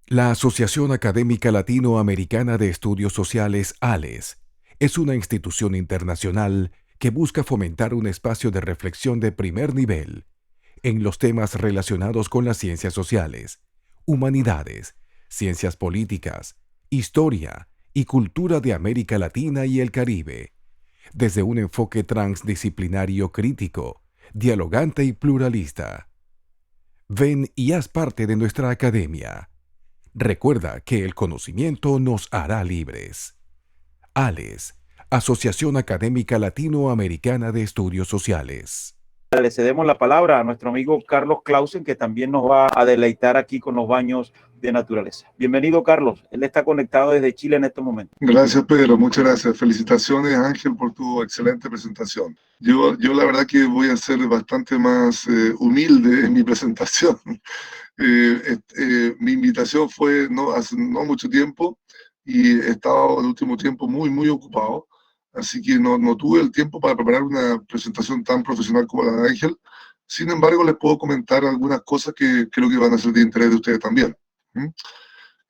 La Asociación Académica Latinoamericana de Estudios Sociales, ALES, es una institución internacional que busca fomentar un espacio de reflexión de primer nivel en los temas relacionados con las ciencias sociales, humanidades, ciencias políticas, historia y cultura de América Latina y el Caribe, desde un enfoque transdisciplinario crítico, dialogante y pluralista. Ven y haz parte de nuestra academia. Recuerda que el conocimiento nos hará libres. ALES, Asociación Académica Latinoamericana de Estudios Sociales. Le cedemos la palabra a nuestro amigo Carlos Clausen, que también nos va a deleitar aquí con los baños de naturaleza. Bienvenido, Carlos. Él está conectado desde Chile en este momento. Gracias, Pedro. Muchas gracias. Felicitaciones, Ángel, por tu excelente presentación. Yo la verdad que voy a ser bastante más humilde en mi presentación. Mi invitación fue hace no mucho tiempo y he estado el último tiempo muy ocupado, así que no tuve el tiempo para preparar una presentación tan profesional como la de Ángel. Sin embargo, les puedo comentar algunas cosas que creo que van a ser de interés de ustedes también. ¿Mm?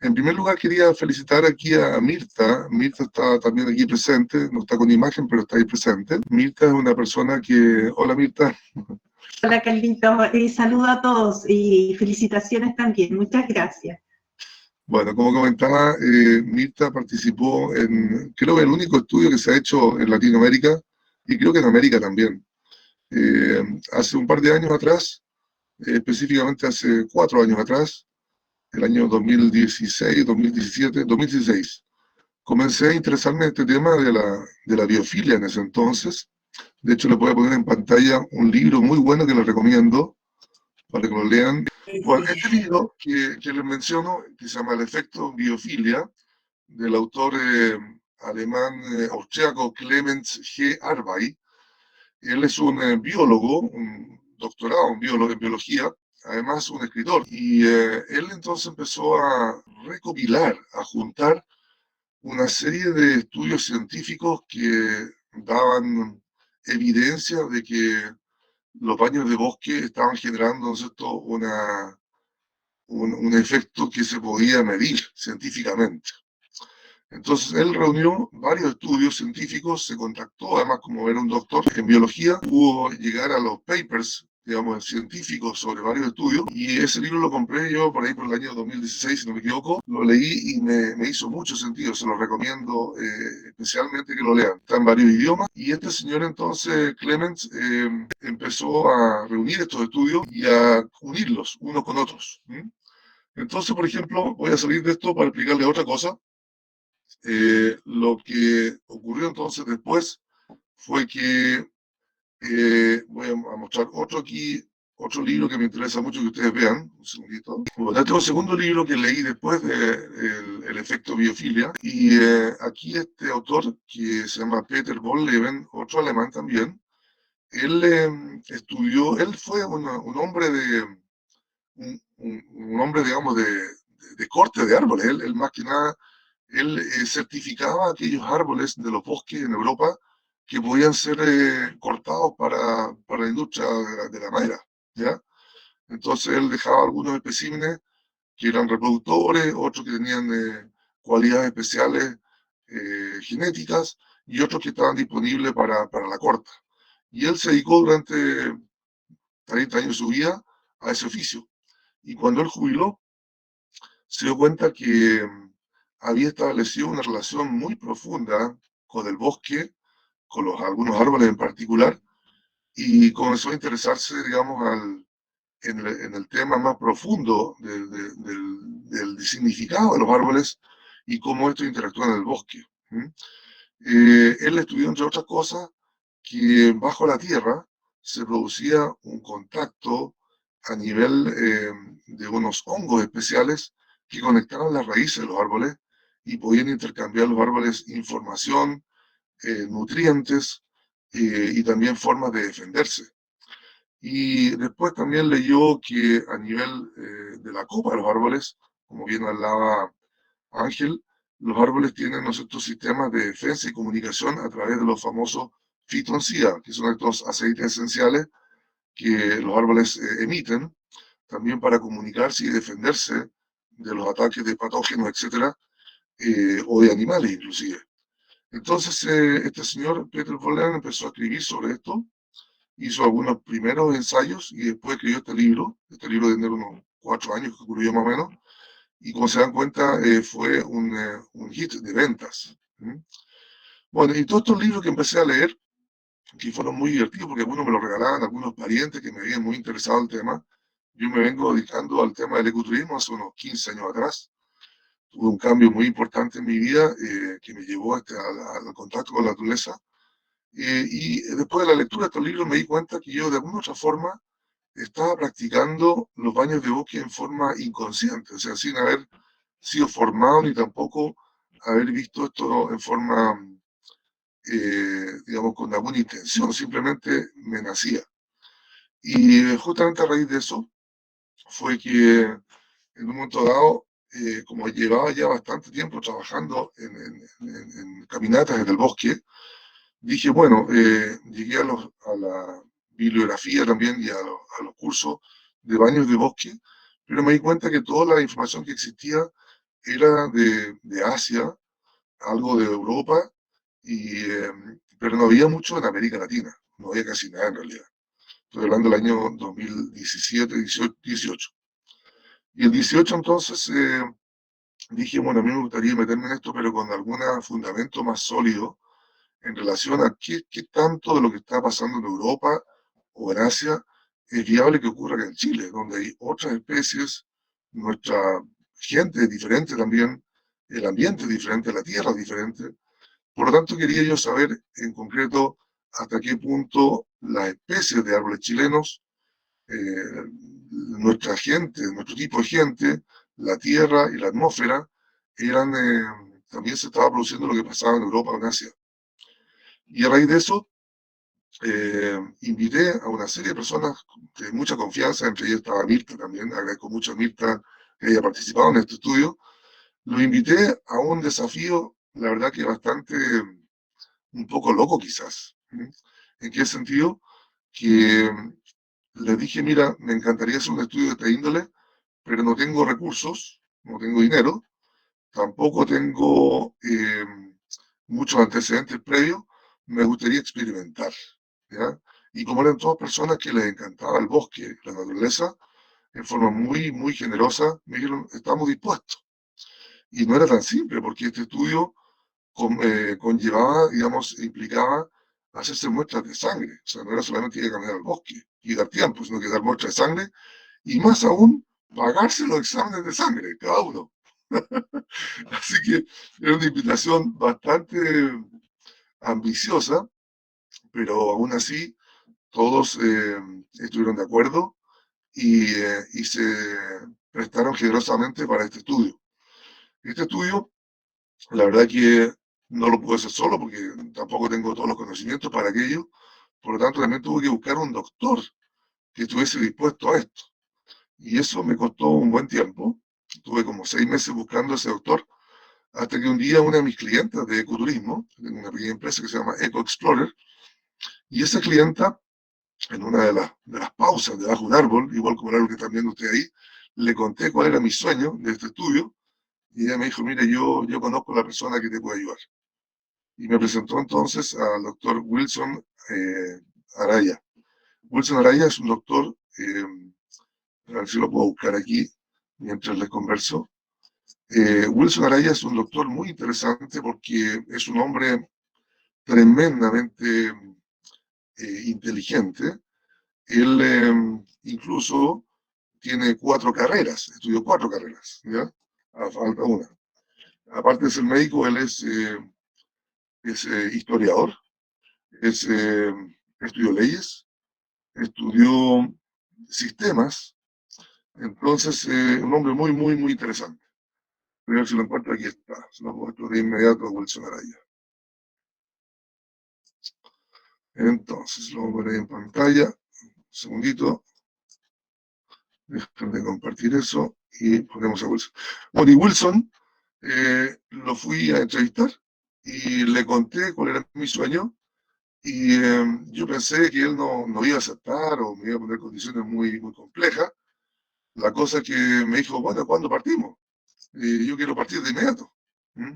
En primer lugar, quería felicitar aquí a Mirta. Mirta está también aquí presente, no está con imagen, pero está ahí presente. Mirta es una persona que... Hola, Mirta. Hola, Carlito. Saludo a todos y felicitaciones también. Muchas gracias. Bueno, como comentaba, Mirta participó en, creo que el único estudio que se ha hecho en Latinoamérica y creo que en América también. Hace un par de años atrás, específicamente hace 4 años atrás, el año 2016, 2017, 2016, comencé a interesarme en este tema de la biofilia en ese entonces. De hecho, le voy a poner en pantalla un libro muy bueno que les recomiendo para que lo lean. Bueno, este libro que les menciono, que se llama El efecto biofilia, del autor alemán austriaco Clemens G. Arbay. Él es un biólogo, un doctorado en biología, además un escritor. Y él entonces empezó a recopilar, a juntar una serie de estudios científicos que daban evidencia de que los baños de bosque estaban generando, ¿no es cierto?, un efecto que se podía medir científicamente. Entonces él reunió varios estudios científicos, se contactó, además como era un doctor en biología, pudo llegar a los papers, digamos, científicos sobre varios estudios, y ese libro lo compré yo por ahí por el año 2016, si no me equivoco, lo leí y me hizo mucho sentido, se lo recomiendo especialmente que lo lean. Está en varios idiomas, y este señor entonces, Clemens, empezó a reunir estos estudios y a unirlos unos con otros. Entonces, por ejemplo, voy a salir de esto para explicarle otra cosa. Lo que ocurrió entonces después fue que voy a mostrar otro libro que me interesa mucho que ustedes vean. Un segundito. Bueno, este es un segundo libro que leí después de El efecto biofilia. Y aquí este autor, que se llama Peter Wohlleben, otro alemán también, él estudió, él fue un hombre un hombre, digamos, de corte de árboles. Él más que nada él certificaba aquellos árboles de los bosques en Europa que podían ser cortados para la industria de la madera, ¿ya? Entonces él dejaba algunos especímenes que eran reproductores, otros que tenían cualidades especiales genéticas y otros que estaban disponibles para la corta. Y él se dedicó durante 30 años de su vida a ese oficio. Y cuando él jubiló, se dio cuenta que había establecido una relación muy profunda con el bosque, con algunos árboles en particular, y comenzó a interesarse, digamos, en el tema más profundo del significado de los árboles y cómo estos interactúan en el bosque. Él estudió, entre otras cosas, que bajo la tierra se producía un contacto a nivel de unos hongos especiales que conectaban las raíces de los árboles y podían intercambiar los árboles información, nutrientes y también formas de defenderse. Y después también leyó que a nivel de la copa de los árboles, como bien hablaba Ángel, los árboles tienen nuestros sistemas de defensa y comunicación a través de los famosos fitoncida, que son estos aceites esenciales que los árboles emiten, también para comunicarse y defenderse de los ataques de patógenos, etcétera, o de animales inclusive. Entonces, este señor Peter Vollen empezó a escribir sobre esto, hizo algunos primeros ensayos y después escribió este libro de tener unos 4 años que ocurrió más o menos, y como se dan cuenta, fue un hit de ventas. ¿Mm? Bueno, y todos estos libros que empecé a leer, que fueron muy divertidos porque algunos me los regalaban algunos parientes que me habían muy interesado el tema. Yo me vengo dedicando al tema del ecoturismo hace unos 15 años atrás. Tuve un cambio muy importante en mi vida que me llevó al contacto con la naturaleza. Y después de la lectura de estos libros me di cuenta que yo de alguna otra forma estaba practicando los baños de bosque en forma inconsciente, o sea, sin haber sido formado ni tampoco haber visto esto en forma, digamos, con alguna intención, simplemente me nacía. Y justamente a raíz de eso fue que en un momento dado, como llevaba ya bastante tiempo trabajando en caminatas en el bosque, dije, bueno, llegué a la bibliografía también y a los cursos de baños de bosque, pero me di cuenta que toda la información que existía era de Asia, algo de Europa, pero no había mucho en América Latina, no había casi nada en realidad. Estoy hablando del año 2017, 18. Y el 18 entonces dije, bueno, a mí me gustaría meterme en esto, pero con algún fundamento más sólido en relación a qué tanto de lo que está pasando en Europa o en Asia es viable que ocurra acá en Chile, donde hay otras especies, nuestra gente es diferente también, el ambiente es diferente, la tierra es diferente. Por lo tanto, quería yo saber en concreto hasta qué punto las especies de árboles chilenos, nuestra gente, nuestro tipo de gente, la tierra y la atmósfera, también se estaba produciendo lo que pasaba en Europa o en Asia. Y a raíz de eso, invité a una serie de personas de mucha confianza, entre ellas estaba Mirta también, agradezco mucho a Mirta que haya participado en este estudio. Los invité a un desafío, la verdad que bastante, un poco loco quizás. ¿Mm? ¿En qué sentido? Que les dije, mira, me encantaría hacer un estudio de esta índole, pero no tengo recursos, no tengo dinero, tampoco tengo muchos antecedentes previos, me gustaría experimentar, ¿ya? Y como eran todas personas que les encantaba el bosque, la naturaleza, en forma muy, muy generosa, me dijeron, estamos dispuestos. Y no era tan simple, porque este estudio conllevaba, digamos, implicaba hacerse muestras de sangre. O sea, no era solamente ir a caminar al bosque y dar tiempo, sino que dar muestras de sangre y más aún, pagarse los exámenes de sangre, cada uno. Así que era una invitación bastante ambiciosa, pero aún así todos estuvieron de acuerdo y se prestaron generosamente para este estudio. Este estudio, la verdad que no lo pude hacer solo porque tampoco tengo todos los conocimientos para aquello, por lo tanto también tuve que buscar un doctor que estuviese dispuesto a esto. Y eso me costó un buen tiempo. Tuve como 6 meses buscando a ese doctor, hasta que un día una de mis clientas de ecoturismo, en una pequeña empresa que se llama Eco Explorer, y esa clienta, en una de las pausas debajo de un árbol, igual como el árbol que están viendo ustedes ahí, le conté cuál era mi sueño de este estudio, y ella me dijo, mire, yo conozco a la persona que te puede ayudar. Y me presentó entonces al doctor Wilson Araya. Wilson Araya es un doctor, a ver si lo puedo buscar aquí mientras les converso. Wilson Araya es un doctor muy interesante porque es un hombre tremendamente inteligente. Él incluso tiene 4 carreras, estudió 4 carreras, ¿ya? Falta una. Aparte de ser médico, él es historiador, estudió leyes, estudió sistemas, entonces un hombre muy, muy, muy interesante. Voy a ver si lo encuentro, aquí está, se lo muestro de inmediato a Wilson Araya. Entonces, lo voy a poner en pantalla, un segundito, déjenme compartir eso y ponemos a Wilson. Bueno, y Wilson lo fui a entrevistar y le conté cuál era mi sueño y yo pensé que él no iba a aceptar o me iba a poner condiciones muy, muy complejas. La cosa es que me dijo, bueno, ¿cuándo partimos? yo quiero partir de inmediato. ¿Mm?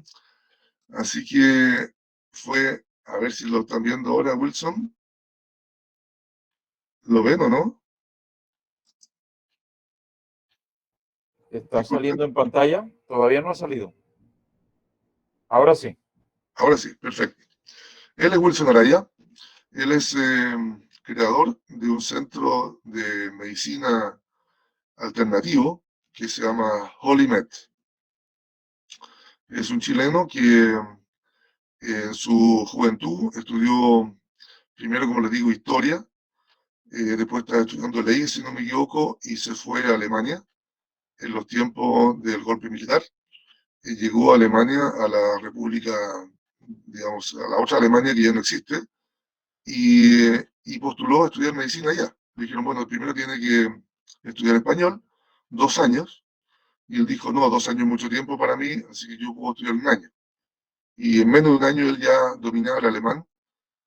Así que fue, a ver si lo están viendo ahora, Wilson. ¿Lo ven o no? ¿Está Disculpen. saliendo en pantalla? Todavía no ha salido. Ahora sí. Ahora sí, perfecto. Él es Wilson Araya. Él es creador de un centro de medicina alternativo que se llama HolyMed. Es un chileno que en su juventud estudió, primero, como les digo, historia, después estaba estudiando leyes, si no me equivoco, y se fue a Alemania en los tiempos del golpe militar. Y llegó a Alemania, a la República, digamos, a la otra Alemania que ya no existe, y postuló a estudiar medicina allá. Le dijeron, bueno, primero tiene que estudiar español, 2 años, y él dijo, no, 2 años es mucho tiempo para mí, así que yo puedo estudiar un año. Y en menos de un año él ya dominaba el alemán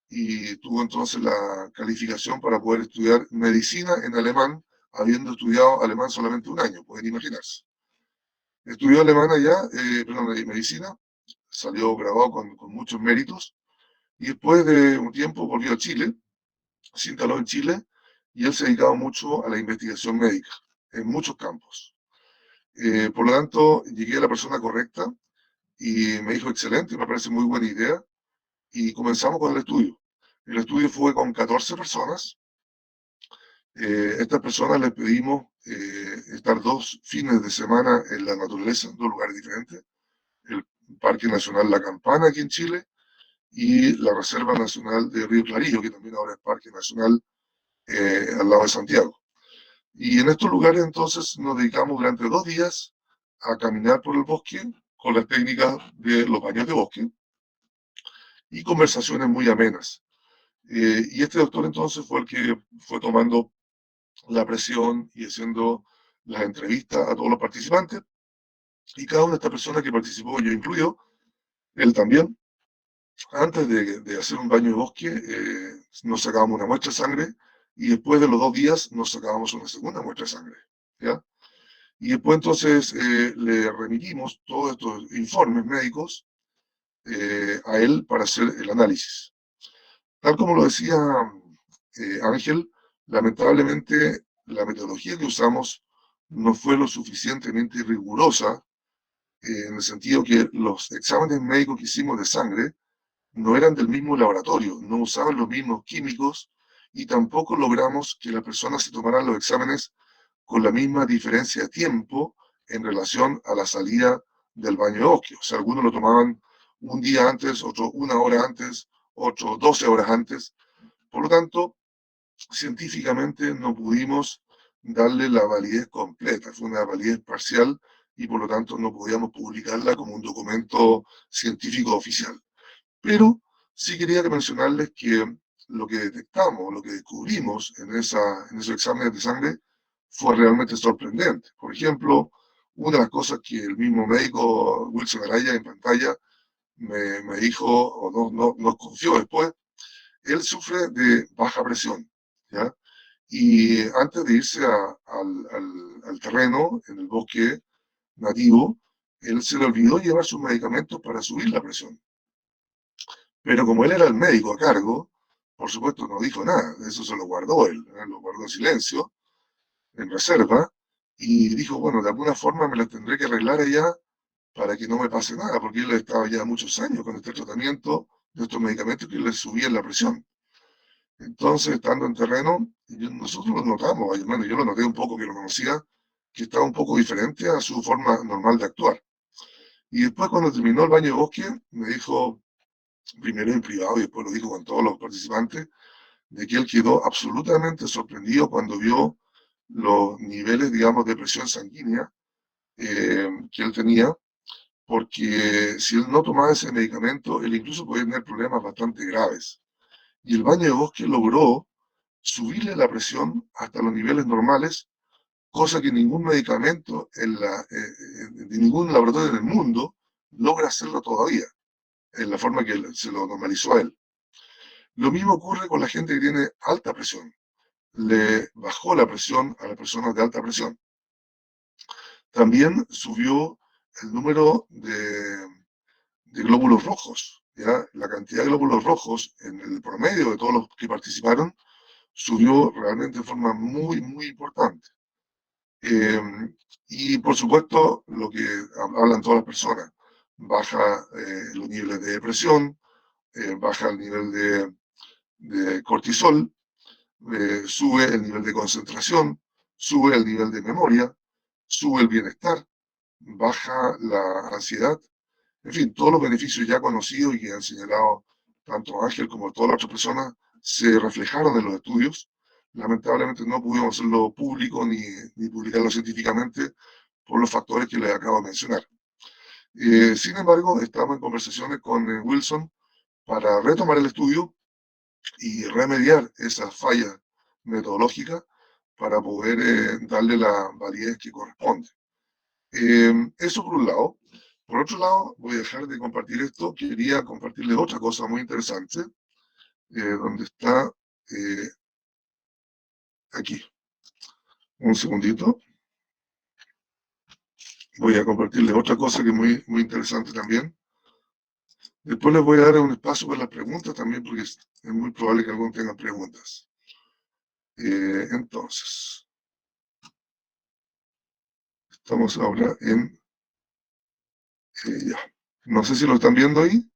y tuvo entonces la calificación para poder estudiar medicina en alemán, habiendo estudiado alemán solamente un año, pueden imaginarse. Estudió alemán allá, perdón, medicina, salió graduado con muchos méritos, y después de un tiempo volvió a Chile, se instaló en Chile, y él se dedicaba mucho a la investigación médica, en muchos campos. Por lo tanto, llegué a la persona correcta, y me dijo, excelente, me parece muy buena idea, y comenzamos con el estudio. El estudio fue con 14 personas. Estas personas les pedimos estar 2 fines de semana en la naturaleza, en 2 lugares diferentes. El Parque Nacional La Campana aquí en Chile y la Reserva Nacional de Río Clarillo, que también ahora es Parque Nacional al lado de Santiago. Y en estos lugares entonces nos dedicamos durante 2 días a caminar por el bosque con las técnicas de los baños de bosque y conversaciones muy amenas. Y este doctor entonces fue el que fue tomando la presión y haciendo las entrevistas a todos los participantes. Y cada una de estas personas que participó, yo incluido, él también, antes de hacer un baño de bosque, nos sacábamos una muestra de sangre y después de los 2 días nos sacábamos una segunda muestra de sangre. ¿Ya? Y después entonces le remitimos todos estos informes médicos a él para hacer el análisis. Tal como lo decía Ángel, lamentablemente la metodología que usamos no fue lo suficientemente rigurosa, en el sentido que los exámenes médicos que hicimos de sangre no eran del mismo laboratorio, no usaban los mismos químicos y tampoco logramos que las personas se tomaran los exámenes con la misma diferencia de tiempo en relación a la salida del baño de bosque. O sea, algunos lo tomaban un día antes, otro 1 hora antes, otro 12 horas antes. Por lo tanto, científicamente no pudimos darle la validez completa, fue una validez parcial y por lo tanto no podíamos publicarla como un documento científico oficial. Pero sí quería mencionarles que lo que detectamos, lo que descubrimos en esos exámenes de sangre fue realmente sorprendente. Por ejemplo, una de las cosas que el mismo médico Wilson Araya en pantalla me dijo, o nos confió después, él sufre de baja presión, ¿ya? Y antes de irse al terreno, en el bosque nativo, él se le olvidó llevar sus medicamentos para subir la presión. Pero como él era el médico a cargo, por supuesto no dijo nada, eso se lo guardó él, lo guardó en silencio, en reserva, y dijo, bueno, de alguna forma me las tendré que arreglar allá para que no me pase nada, porque él estaba ya muchos años con este tratamiento de estos medicamentos que le subían la presión. Entonces, estando en terreno, nosotros lo notamos, hermano, yo lo noté un poco que lo conocía, que estaba un poco diferente a su forma normal de actuar. Y después, cuando terminó el baño de bosque, me dijo, primero en privado y después lo dijo con todos los participantes, de que él quedó absolutamente sorprendido cuando vio los niveles, digamos, de presión sanguínea que él tenía, porque si él no tomaba ese medicamento, él incluso podía tener problemas bastante graves. Y el baño de bosque logró subirle la presión hasta los niveles normales, cosa que ningún medicamento de ningún laboratorio en el mundo logra hacerlo todavía, en la forma que se lo normalizó a él. Lo mismo ocurre con la gente que tiene alta presión. Le bajó la presión a las personas de alta presión. También subió el número de glóbulos rojos, ¿ya? La cantidad de glóbulos rojos en el promedio de todos los que participaron subió realmente de forma muy, muy importante. Y por supuesto, lo que hablan todas las personas, baja los niveles de depresión, baja el nivel de cortisol, sube el nivel de concentración, sube el nivel de memoria, sube el bienestar, baja la ansiedad, en fin, todos los beneficios ya conocidos y que han señalado tanto Ángel como todas las otras personas se reflejaron en los estudios. Lamentablemente no pudimos hacerlo público ni publicarlo científicamente por los factores que les acabo de mencionar. Sin embargo, estamos en conversaciones con Wilson para retomar el estudio y remediar esas fallas metodológicas para poder darle la validez que corresponde. Eso por un lado. Por otro lado, voy a dejar de compartir esto. Quería compartirles otra cosa muy interesante, donde está aquí. Un segundito. Voy a compartirles otra cosa que es muy, muy interesante también. Después les voy a dar un espacio para las preguntas también, porque es muy probable que algunos tengan preguntas. Entonces, estamos ahora en... ya. No sé si lo están viendo ahí,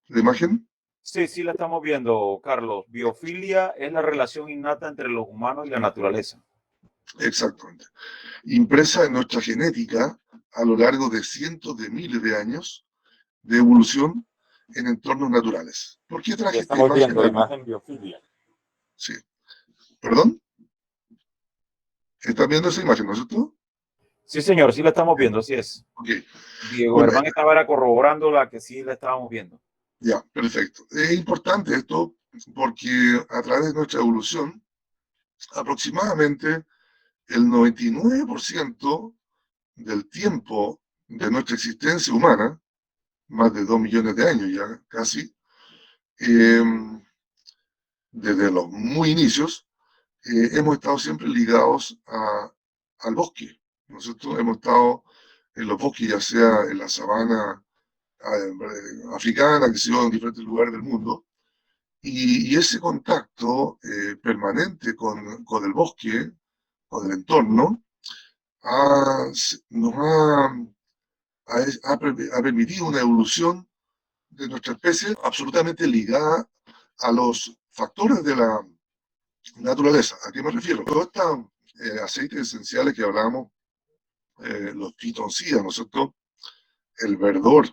la imagen. Sí, sí la estamos viendo, Carlos. Biofilia es la relación innata entre los humanos y la naturaleza. Exactamente. Impresa en nuestra genética a lo largo de cientos de miles de años de evolución en entornos naturales. ¿Por qué traje esta Estamos imagen? viendo imagen biofilia. Sí. ¿Perdón? ¿Están viendo esa imagen, no es cierto? Sí, señor, sí la estamos viendo, así es. Ok. Diego Bueno, Germán estaba corroborando la que sí la estábamos viendo. ya, perfecto. Es importante esto porque a través de nuestra evolución, aproximadamente el 99% del tiempo de nuestra existencia humana, más de 2 millones de años ya casi, desde los muy inicios, hemos estado siempre ligados al bosque. Nosotros hemos estado en los bosques, ya sea en la sabana africana, que se dio en diferentes lugares del mundo, y ese contacto permanente con el bosque, con el entorno, nos ha permitido una evolución de nuestra especie absolutamente ligada a los factores de la naturaleza. ¿A qué me refiero? Todos estos aceites esenciales que hablábamos, los fitoncidas, ¿no es cierto? El verdor,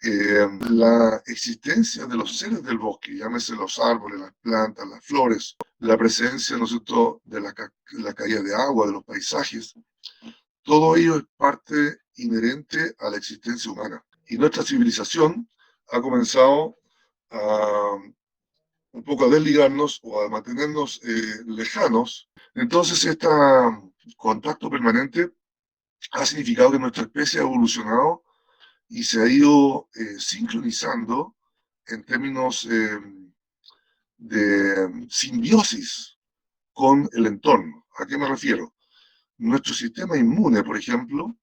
la existencia de los seres del bosque, llámese los árboles, las plantas, las flores, la presencia, ¿no es cierto?, de la caída de agua, de los paisajes, todo ello es parte inherente a la existencia humana. Y nuestra civilización ha comenzado a un poco a desligarnos o a mantenernos lejanos. Entonces, este contacto permanente ha significado que nuestra especie ha evolucionado y se ha ido sincronizando en términos de simbiosis con el entorno. ¿A qué me refiero? Nuestro sistema inmune, por ejemplo,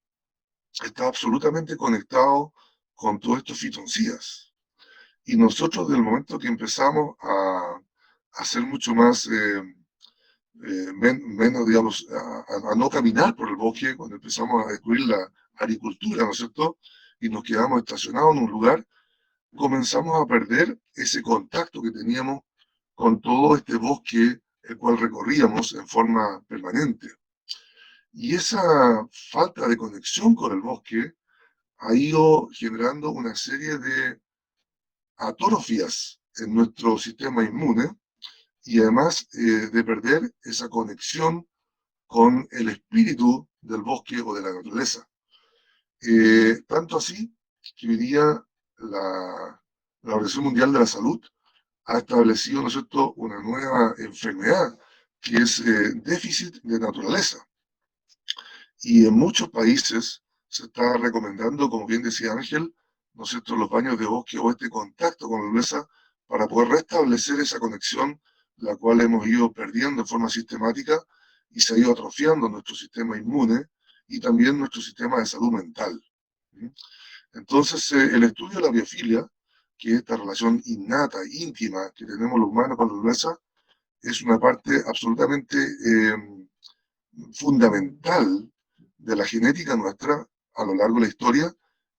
está absolutamente conectado con todos estos fitoncidas. Y nosotros, desde el momento que empezamos a ser mucho más, menos, digamos, a no caminar por el bosque, cuando empezamos a descubrir la agricultura, ¿no es cierto? Y nos quedamos estacionados en un lugar, comenzamos a perder ese contacto que teníamos con todo este bosque, el cual recorríamos en forma permanente. Y esa falta de conexión con el bosque ha ido generando una serie de atrofias en nuestro sistema inmune y además de perder esa conexión con el espíritu del bosque o de la naturaleza. Tanto así que hoy día la Organización Mundial de la Salud ha establecido, ¿no es cierto?, una nueva enfermedad que es déficit de naturaleza. Y en muchos países se está recomendando, como bien decía Ángel, ¿no es cierto?, los baños de bosque o este contacto con la naturaleza para poder restablecer esa conexión, la cual hemos ido perdiendo en forma sistemática y se ha ido atrofiando nuestro sistema inmune y también nuestro sistema de salud mental. Entonces, el estudio de la biofilia, que es esta relación innata, íntima que tenemos los humanos con la naturaleza, es una parte absolutamente fundamental de la genética nuestra a lo largo de la historia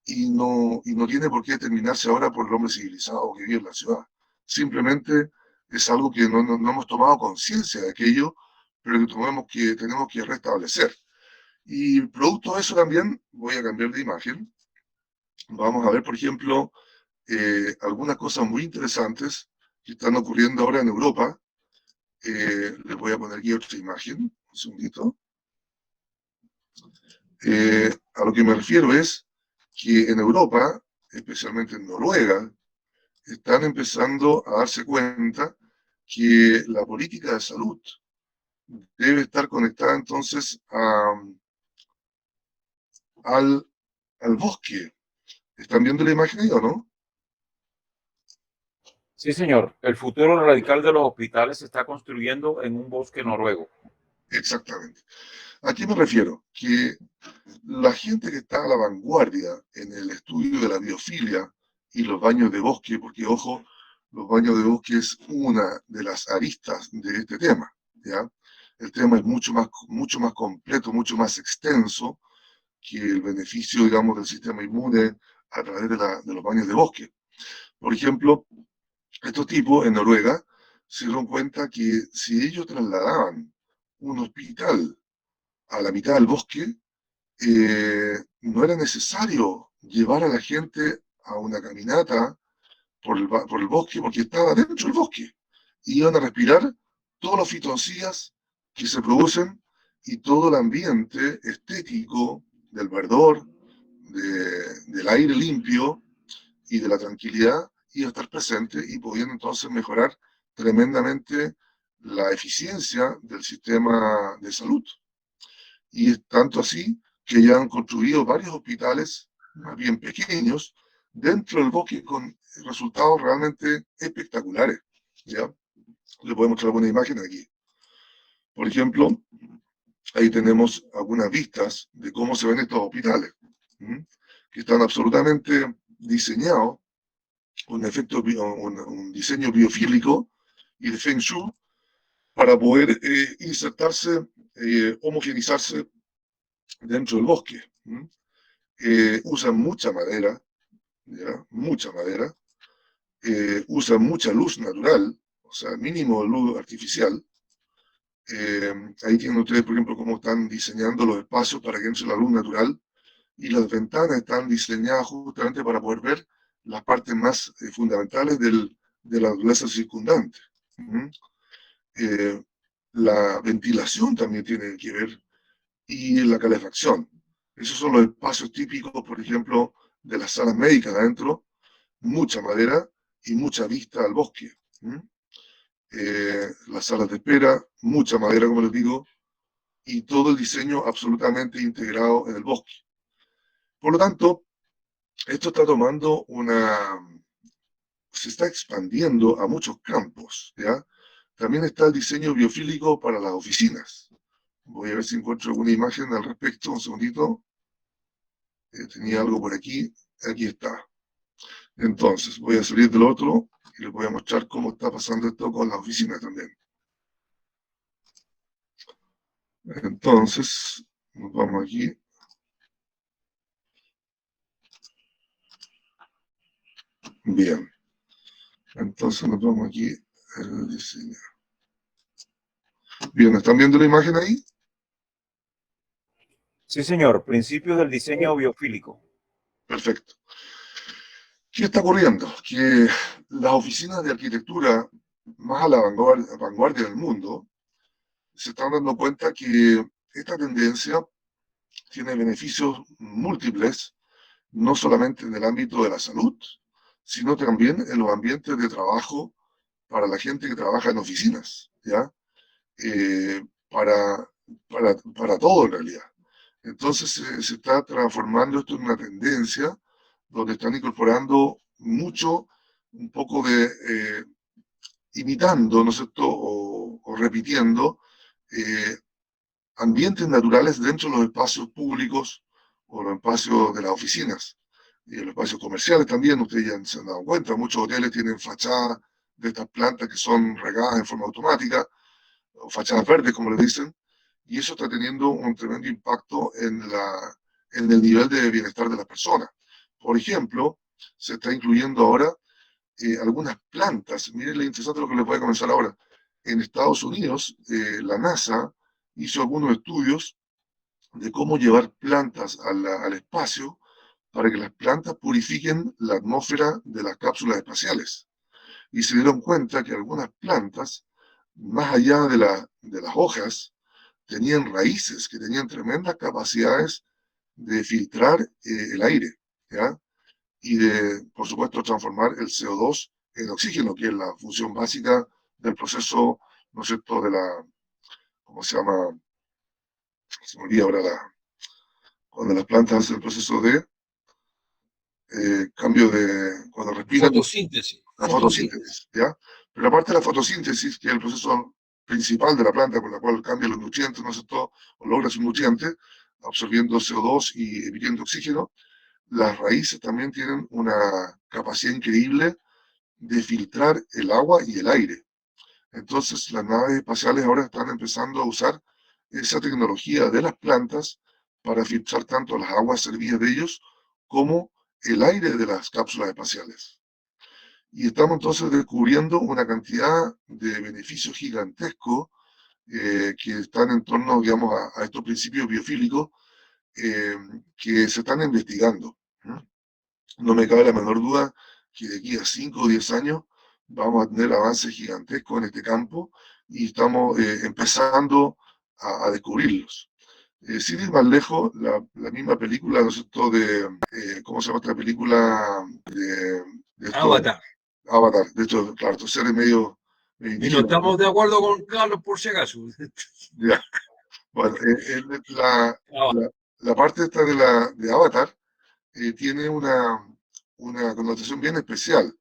y no tiene por qué determinarse ahora por el hombre civilizado que vive en la ciudad. Simplemente es algo que no hemos tomado conciencia de aquello, pero que tenemos que restablecer. Y producto de eso también, voy a cambiar de imagen, vamos a ver, por ejemplo, algunas cosas muy interesantes que están ocurriendo ahora en Europa. Les voy a poner aquí otra imagen, un segundito. A lo que me refiero es que en Europa, especialmente en Noruega, están empezando a darse cuenta que la política de salud debe estar conectada entonces al bosque. ¿Están viendo la imagen ahí o no? Sí, señor. El futuro radical de los hospitales se está construyendo en un bosque noruego. Exactamente. ¿A qué me refiero? Que la gente que está a la vanguardia en el estudio de la biofilia y los baños de bosque, porque ojo, los baños de bosque es una de las aristas de este tema, ¿ya? El tema es mucho más completo, mucho más extenso que el beneficio, digamos, del sistema inmune a través de los baños de bosque. Por ejemplo, estos tipos en Noruega se dieron cuenta que si ellos trasladaban un hospital a la mitad del bosque, no era necesario llevar a la gente a una caminata por el bosque, porque estaba dentro del bosque. Y iban a respirar todos los fitoncidas que se producen y todo el ambiente estético del verdor, del aire limpio y de la tranquilidad iba a estar presente y podían entonces mejorar tremendamente la eficiencia del sistema de salud. Y es tanto así que ya han construido varios hospitales, más bien pequeños, dentro del bosque con resultados realmente espectaculares. ¿Ya? Le puedo mostrar alguna imagen aquí. Por ejemplo, ahí tenemos algunas vistas de cómo se ven estos hospitales, que están absolutamente diseñados con un diseño biofílico y de Feng Shui para poder insertarse, homogenizarse dentro del bosque. Usan mucha madera, ¿ya? Mucha madera, usan mucha luz natural, o sea, mínimo luz artificial. Ahí tienen ustedes, por ejemplo, cómo están diseñando los espacios para que entre la luz natural y las ventanas están diseñadas justamente para poder ver las partes más fundamentales de la naturaleza circundante. La ventilación también tiene que ver y la calefacción. Esos son los espacios típicos, por ejemplo, de las salas médicas adentro, mucha madera y mucha vista al bosque. Las salas de espera, mucha madera, como les digo, y todo el diseño absolutamente integrado en el bosque. Por lo tanto, esto está tomando se está expandiendo a muchos campos, ¿ya? También está el diseño biofílico para las oficinas. Voy a ver si encuentro alguna imagen al respecto, un segundito. Tenía algo por aquí, aquí está. Entonces, voy a salir del otro y les voy a mostrar cómo está pasando esto con las oficinas también. Entonces, nos vamos aquí. Bien. Entonces nos vamos aquí al diseño. Bien, ¿están viendo la imagen ahí? Sí, señor. Principios del diseño biofílico. Perfecto. ¿Qué está ocurriendo? Que las oficinas de arquitectura más a la vanguardia del mundo se están dando cuenta que esta tendencia tiene beneficios múltiples, no solamente en el ámbito de la salud, sino también en los ambientes de trabajo para la gente que trabaja en oficinas, ¿ya? Para todo en realidad. Entonces se está transformando esto en una tendencia donde están incorporando mucho, un poco de imitando, ¿no es cierto?, o repitiendo ambientes naturales dentro de los espacios públicos o los espacios de las oficinas y los espacios comerciales también. Ustedes ya se han dado cuenta, muchos hoteles tienen fachadas de estas plantas que son regadas en forma automática, o fachadas verdes, como le dicen, y eso está teniendo un tremendo impacto en el nivel de bienestar de las personas. Por ejemplo, se está incluyendo ahora algunas plantas. Miren lo interesante lo que les voy a comenzar ahora. En Estados Unidos, la NASA hizo algunos estudios de cómo llevar plantas al espacio para que las plantas purifiquen la atmósfera de las cápsulas espaciales. Y se dieron cuenta que algunas plantas, más allá de las hojas, tenían raíces que tenían tremendas capacidades de filtrar el aire, ¿ya? Y de, por supuesto, transformar el CO2 en oxígeno, que es la función básica del proceso, ¿no es cierto?, de ¿cómo se llama? Se me olvida ahora cuando las plantas hacen el proceso de cambio cuando respiran. Fotosíntesis. La fotosíntesis, ¿ya? Pero aparte de la fotosíntesis, que es el proceso principal de la planta por la cual cambia los nutrientes, ¿no es cierto?, o logra sus nutrientes, absorbiendo CO2 y emitiendo oxígeno, las raíces también tienen una capacidad increíble de filtrar el agua y el aire. Entonces, las naves espaciales ahora están empezando a usar esa tecnología de las plantas para filtrar tanto las aguas servidas de ellos como el aire de las cápsulas espaciales. Y estamos entonces descubriendo una cantidad de beneficios gigantescos que están en torno, digamos, a estos principios biofílicos que se están investigando. No me cabe la menor duda que de aquí a 5 o 10 años vamos a tener avances gigantescos en este campo y estamos empezando a descubrirlos. Sin ir más lejos, la misma película, ¿no es cierto?, ¿cómo se llama esta película? Avatar. Avatar, de hecho, claro, estos seres medio Y no indígenas. estamos de acuerdo con Carlos por si acaso. Ya. Bueno, la parte esta de Avatar tiene una connotación bien especial.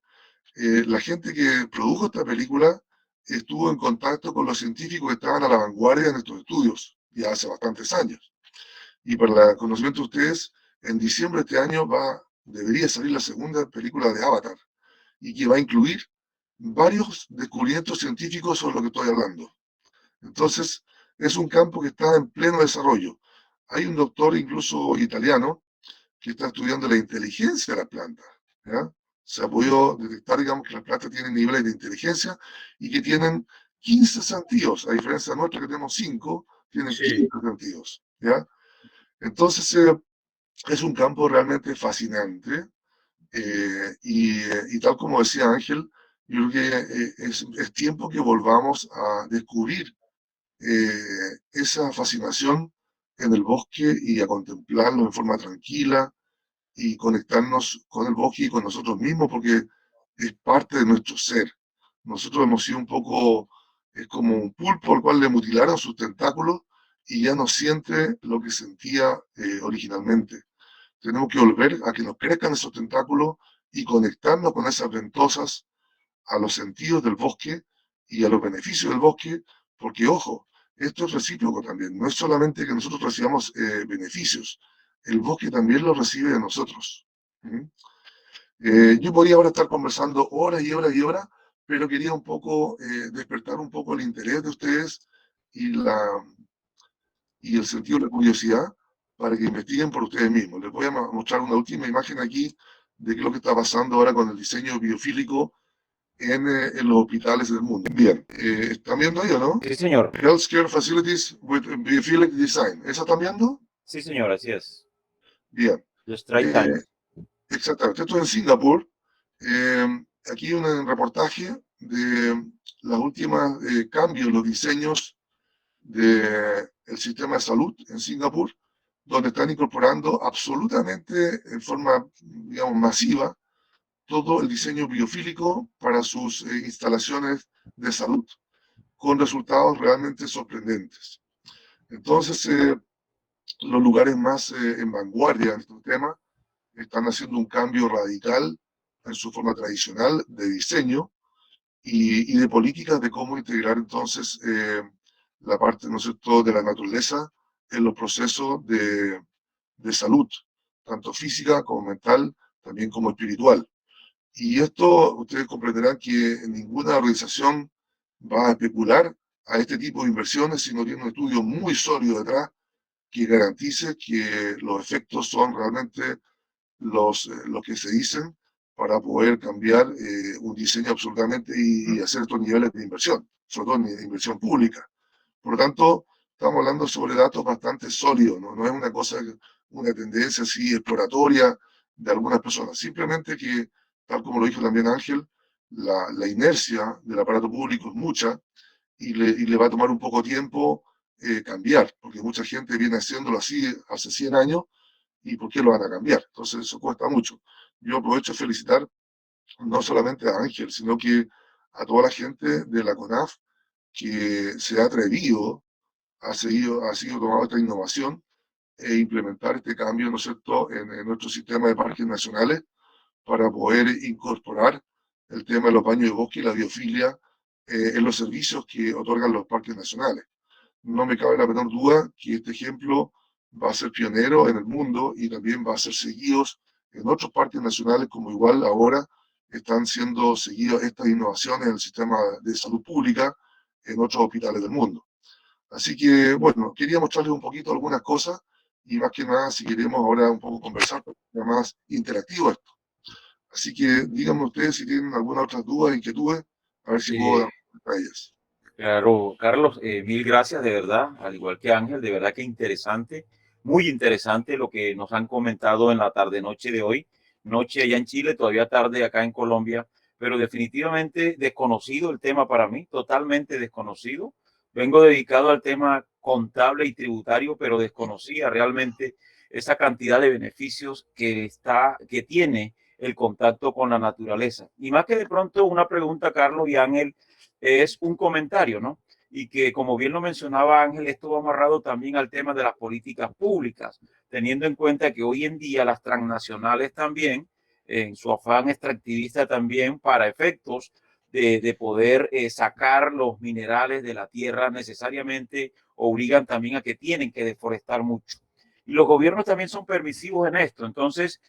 La gente que produjo esta película estuvo en contacto con los científicos que estaban a la vanguardia en estos estudios, ya hace bastantes años. Y para el conocimiento de ustedes, en diciembre de este año debería salir la segunda película de Avatar, y que va a incluir varios descubrimientos científicos sobre lo que estoy hablando. Entonces, es un campo que está en pleno desarrollo. Hay un doctor, incluso italiano, que está estudiando la inteligencia de las plantas, ¿ya? Se ha podido detectar, digamos, que las plantas tienen niveles de inteligencia y que tienen 15 sentidos, a diferencia de nuestra que tenemos 5, tienen 15 sentidos, ¿ya? Entonces, es un campo realmente fascinante y tal como decía Ángel, yo creo que es tiempo que volvamos a descubrir esa fascinación en el bosque y a contemplarlo en forma tranquila y conectarnos con el bosque y con nosotros mismos, porque es parte de nuestro ser. Nosotros hemos sido un poco, es como un pulpo al cual le mutilaron sus tentáculos y ya no siente lo que sentía originalmente. Tenemos que volver a que nos crezcan esos tentáculos y conectarnos con esas ventosas a los sentidos del bosque y a los beneficios del bosque, porque ojo, esto es recíproco también, no es solamente que nosotros recibamos beneficios, el bosque también lo recibe de nosotros. Yo podría ahora estar conversando horas y horas y horas, pero quería un poco despertar un poco el interés de ustedes y, y el sentido de la curiosidad para que investiguen por ustedes mismos. Les voy a mostrar una última imagen aquí de qué es lo que está pasando ahora con el diseño biofílico en los hospitales del mundo. Bien, ¿están viendo ahí o no? Sí, señor. Healthcare Facilities with Biophilic Design. ¿Esa están viendo? Sí, señor, así es. Bien. The Strike Time. Exactamente. Esto es en Singapur. Aquí un reportaje de los últimos cambios, los diseños del sistema de salud en Singapur, donde están incorporando absolutamente en forma, digamos, masiva todo el diseño biofílico para sus instalaciones de salud, con resultados realmente sorprendentes. Entonces, los lugares más en vanguardia en este tema están haciendo un cambio radical en su forma tradicional de diseño y de políticas de cómo integrar entonces la parte, ¿no es cierto?, de la naturaleza en los procesos de salud, tanto física como mental, también como espiritual. Y esto ustedes comprenderán que ninguna organización va a especular a este tipo de inversiones si no tiene un estudio muy sólido detrás que garantice que los efectos son realmente los que se dicen para poder cambiar un diseño absolutamente y hacer estos niveles de inversión, sobre todo en inversión pública. Por lo tanto, estamos hablando sobre datos bastante sólidos, ¿no? No es una cosa, una tendencia así exploratoria de algunas personas. Simplemente que, tal como lo dijo también Ángel, la inercia del aparato público es mucha y le va a tomar un poco tiempo cambiar, porque mucha gente viene haciéndolo así hace 100 años y ¿por qué lo van a cambiar? Entonces eso cuesta mucho. Yo aprovecho de felicitar no solamente a Ángel, sino que a toda la gente de la CONAF que se ha atrevido, ha sido tomado esta innovación e implementar este cambio, ¿no es cierto?, en nuestro sistema de parques nacionales para poder incorporar el tema de los baños de bosque y la biofilia en los servicios que otorgan los parques nacionales. No me cabe la menor duda que este ejemplo va a ser pionero en el mundo y también va a ser seguido en otros parques nacionales, como igual ahora están siendo seguidas estas innovaciones en el sistema de salud pública en otros hospitales del mundo. Así que, bueno, quería mostrarles un poquito algunas cosas y más que nada, si queremos ahora un poco conversar, para que sea más interactivo esto. Así que díganme ustedes si tienen alguna otra duda, inquietudes, a ver si puedo dar respuesta a ellas. Claro, Carlos, mil gracias de verdad, al igual que Ángel, de verdad que interesante, muy interesante lo que nos han comentado en la tarde-noche de hoy, noche allá en Chile, todavía tarde acá en Colombia, pero definitivamente desconocido el tema para mí, totalmente desconocido. Vengo dedicado al tema contable y tributario, pero desconocía realmente esa cantidad de beneficios que tiene el contacto con la naturaleza. Y más que de pronto una pregunta, Carlos y Ángel, es un comentario, ¿no? Y que, como bien lo mencionaba Ángel, esto va amarrado también al tema de las políticas públicas, teniendo en cuenta que hoy en día las transnacionales también, en su afán extractivista también, para efectos de poder sacar los minerales de la tierra, necesariamente obligan también a que tienen que deforestar mucho. Y los gobiernos también son permisivos en esto. Entonces,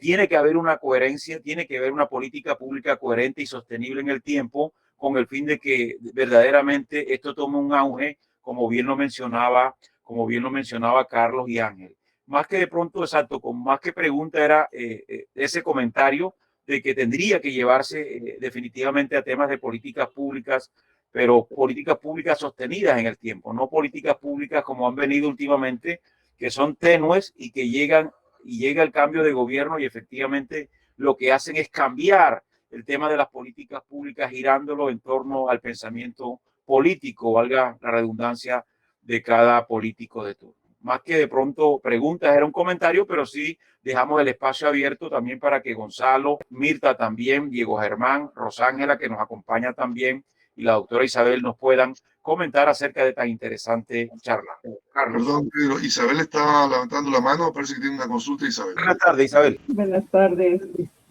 tiene que haber una coherencia, tiene que haber una política pública coherente y sostenible en el tiempo, con el fin de que verdaderamente esto tome un auge, como bien lo mencionaba Carlos y Ángel. Más que de pronto, exacto, con más que pregunta era ese comentario de que tendría que llevarse definitivamente a temas de políticas públicas, pero políticas públicas sostenidas en el tiempo, no políticas públicas como han venido últimamente, que son tenues y que llega el cambio de gobierno y efectivamente lo que hacen es cambiar el tema de las políticas públicas, girándolo en torno al pensamiento político, valga la redundancia, de cada político de turno. Más que de pronto preguntas, era un comentario, pero sí dejamos el espacio abierto también para que Gonzalo, Mirta también, Diego Germán, Rosángela, que nos acompaña también, y la doctora Isabel nos puedan comentar acerca de tan interesante charla. Carlos. Perdón, Pedro, Isabel está levantando la mano, parece que tiene una consulta, Isabel. Buenas tardes, Isabel. Buenas tardes.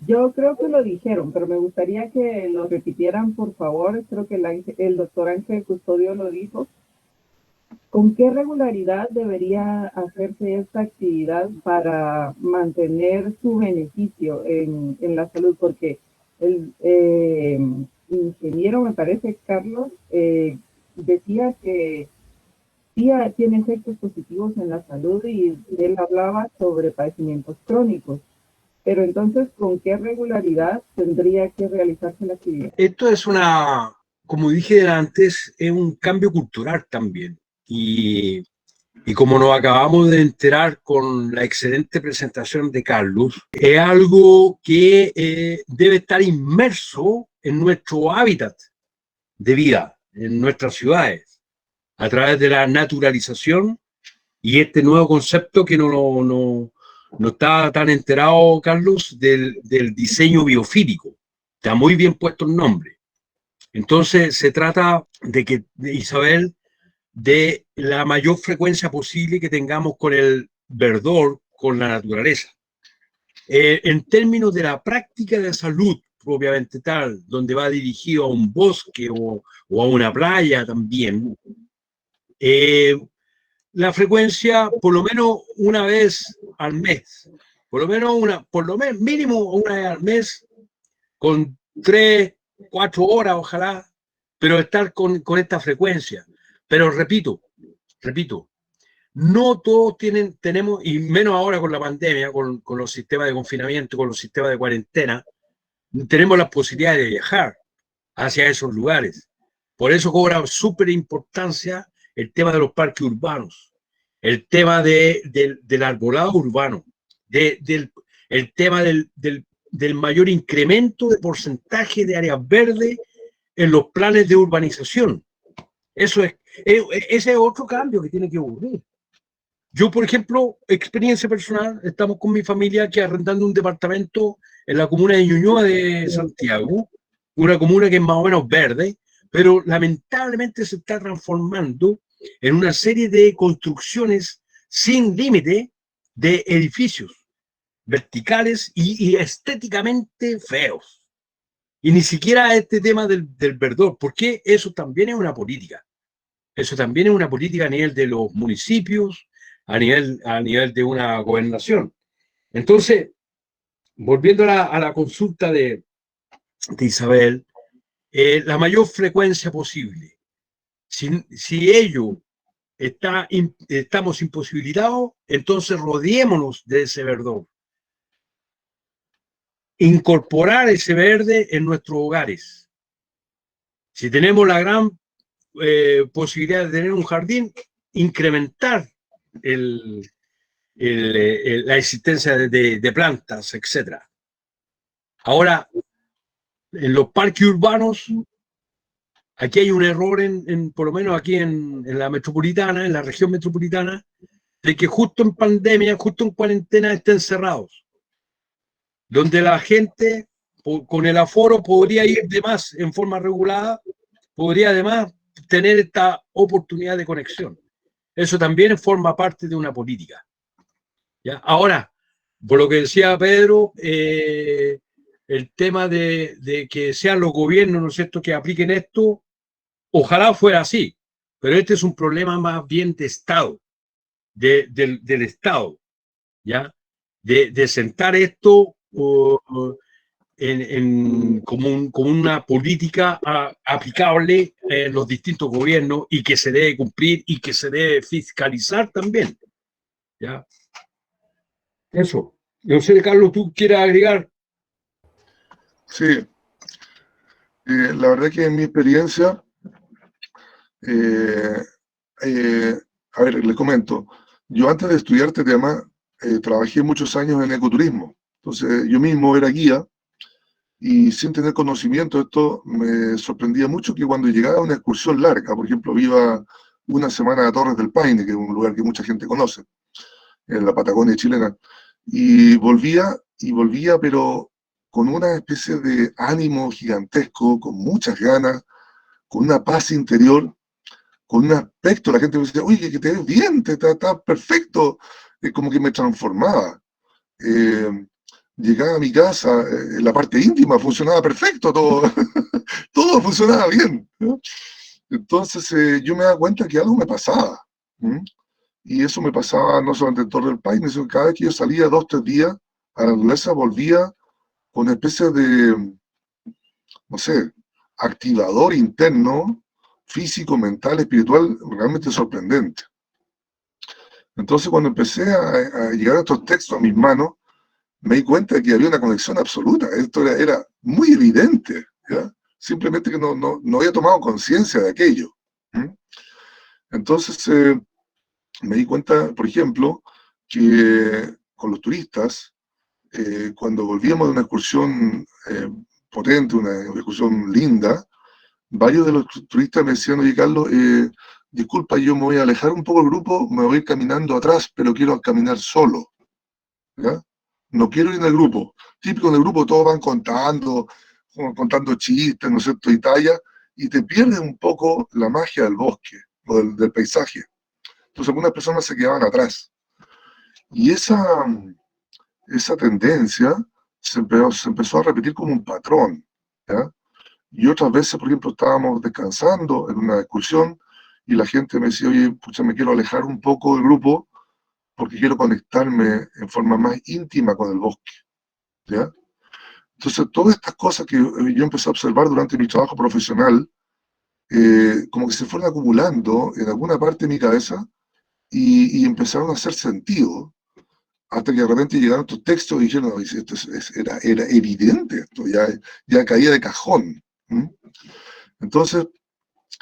Yo creo que lo dijeron, pero me gustaría que lo repitieran, por favor. Creo que el doctor Ángel Custodio lo dijo. ¿Con qué regularidad debería hacerse esta actividad para mantener su beneficio en la salud? Porque el ingeniero, me parece, Carlos, decía que sí tiene efectos positivos en la salud y él hablaba sobre padecimientos crónicos. Pero entonces, ¿con qué regularidad tendría que realizarse la actividad? Esto es como dije antes, es un cambio cultural también. Y como nos acabamos de enterar con la excelente presentación de Carlos, es algo que debe estar inmerso en nuestro hábitat de vida, en nuestras ciudades, a través de la naturalización y este nuevo concepto que no está tan enterado, Carlos, del diseño biofílico. Está muy bien puesto el nombre. Entonces, se trata de Isabel, de la mayor frecuencia posible que tengamos con el verdor, con la naturaleza. En términos de la práctica de salud propiamente tal, donde va dirigido a un bosque o a una playa también, La frecuencia por lo menos una vez al mes, por lo menos mínimo una vez al mes, con 3, 4 horas, ojalá, pero estar con esta frecuencia. Pero repito, no todos tenemos, y menos ahora con la pandemia, con los sistemas de confinamiento, con los sistemas de cuarentena, tenemos la posibilidad de viajar hacia esos lugares. Por eso cobra súper importancia el tema de los parques urbanos, el tema del arbolado urbano, el tema del mayor incremento de porcentaje de áreas verdes en los planes de urbanización. Ese es otro cambio que tiene que ocurrir. Yo, por ejemplo, experiencia personal, estamos con mi familia aquí arrendando un departamento en la comuna de Ñuñoa de Santiago, una comuna que es más o menos verde, pero lamentablemente se está transformando en una serie de construcciones sin límite de edificios verticales y estéticamente feos. Y ni siquiera este tema del verdor, porque eso también es una política. Eso también es una política a nivel de los municipios, a nivel de una gobernación. Entonces, volviendo a la consulta de Isabel, la mayor frecuencia posible. Si estamos imposibilitados, entonces rodeémonos de ese verdor. Incorporar ese verde en nuestros hogares. Si tenemos la gran posibilidad de tener un jardín, incrementar la existencia de plantas, etc. Ahora, en los parques urbanos, aquí hay un error, por lo menos aquí en la metropolitana, en la región metropolitana, de que justo en pandemia, justo en cuarentena, estén cerrados, donde la gente con el aforo podría ir de más en forma regulada, podría además tener esta oportunidad de conexión. Eso también forma parte de una política. ¿Ya? Ahora, por lo que decía Pedro, el tema de que sean los gobiernos, ¿no es cierto?, que apliquen esto, ojalá fuera así, pero este es un problema más bien de Estado, del Estado, ¿ya? De sentar esto como una política aplicable en los distintos gobiernos y que se debe cumplir y que se debe fiscalizar también, ¿ya? Eso. No sé, Carlos, ¿tú quieres agregar? Sí, la verdad que en mi experiencia, a ver, les comento, yo antes de estudiar este tema, trabajé muchos años en ecoturismo, entonces yo mismo era guía y sin tener conocimiento de esto me sorprendía mucho que cuando llegaba a una excursión larga, por ejemplo, iba una semana a Torres del Paine, que es un lugar que mucha gente conoce, en la Patagonia chilena, y volvía, pero con una especie de ánimo gigantesco, con muchas ganas, con una paz interior, con un aspecto, la gente me decía, oye, que te ves bien, está perfecto, como que me transformaba. Llegaba a mi casa, en la parte íntima funcionaba perfecto, todo, todo funcionaba bien, ¿no? Entonces yo me daba cuenta que algo me pasaba. ¿Mm? Y eso me pasaba no solamente en Torre del Paine, sino que cada vez que yo salía 2 o 3 días a la naturaleza volvía con una especie de, no sé, activador interno, físico, mental, espiritual, realmente sorprendente. Entonces cuando empecé a llegar a estos textos a mis manos, me di cuenta de que había una conexión absoluta. Esto era muy evidente, ¿ya? Simplemente que no había tomado conciencia de aquello. ¿Mm? Entonces me di cuenta, por ejemplo, que con los turistas, cuando volvíamos de una excursión potente, una excursión linda, varios de los turistas me decían, oye Carlos, disculpa, yo me voy a alejar un poco del grupo, me voy a ir caminando atrás, pero quiero caminar solo, ¿ya? No quiero ir en el grupo. Típico en el grupo todos van contando chistes, ¿no es cierto?, y talla, y te pierdes un poco la magia del bosque o del paisaje. Entonces algunas personas se quedaban atrás. Y esa tendencia se empezó a repetir como un patrón, ¿ya? Y otras veces, por ejemplo, estábamos descansando en una excursión y la gente me decía, oye, pucha, me quiero alejar un poco del grupo porque quiero conectarme en forma más íntima con el bosque, ¿ya? Entonces, todas estas cosas que yo empecé a observar durante mi trabajo profesional, como que se fueron acumulando en alguna parte de mi cabeza y empezaron a hacer sentido, hasta que de repente llegaron estos textos y dijeron, no, esto era evidente, esto ya caía de cajón. ¿Mm? Entonces,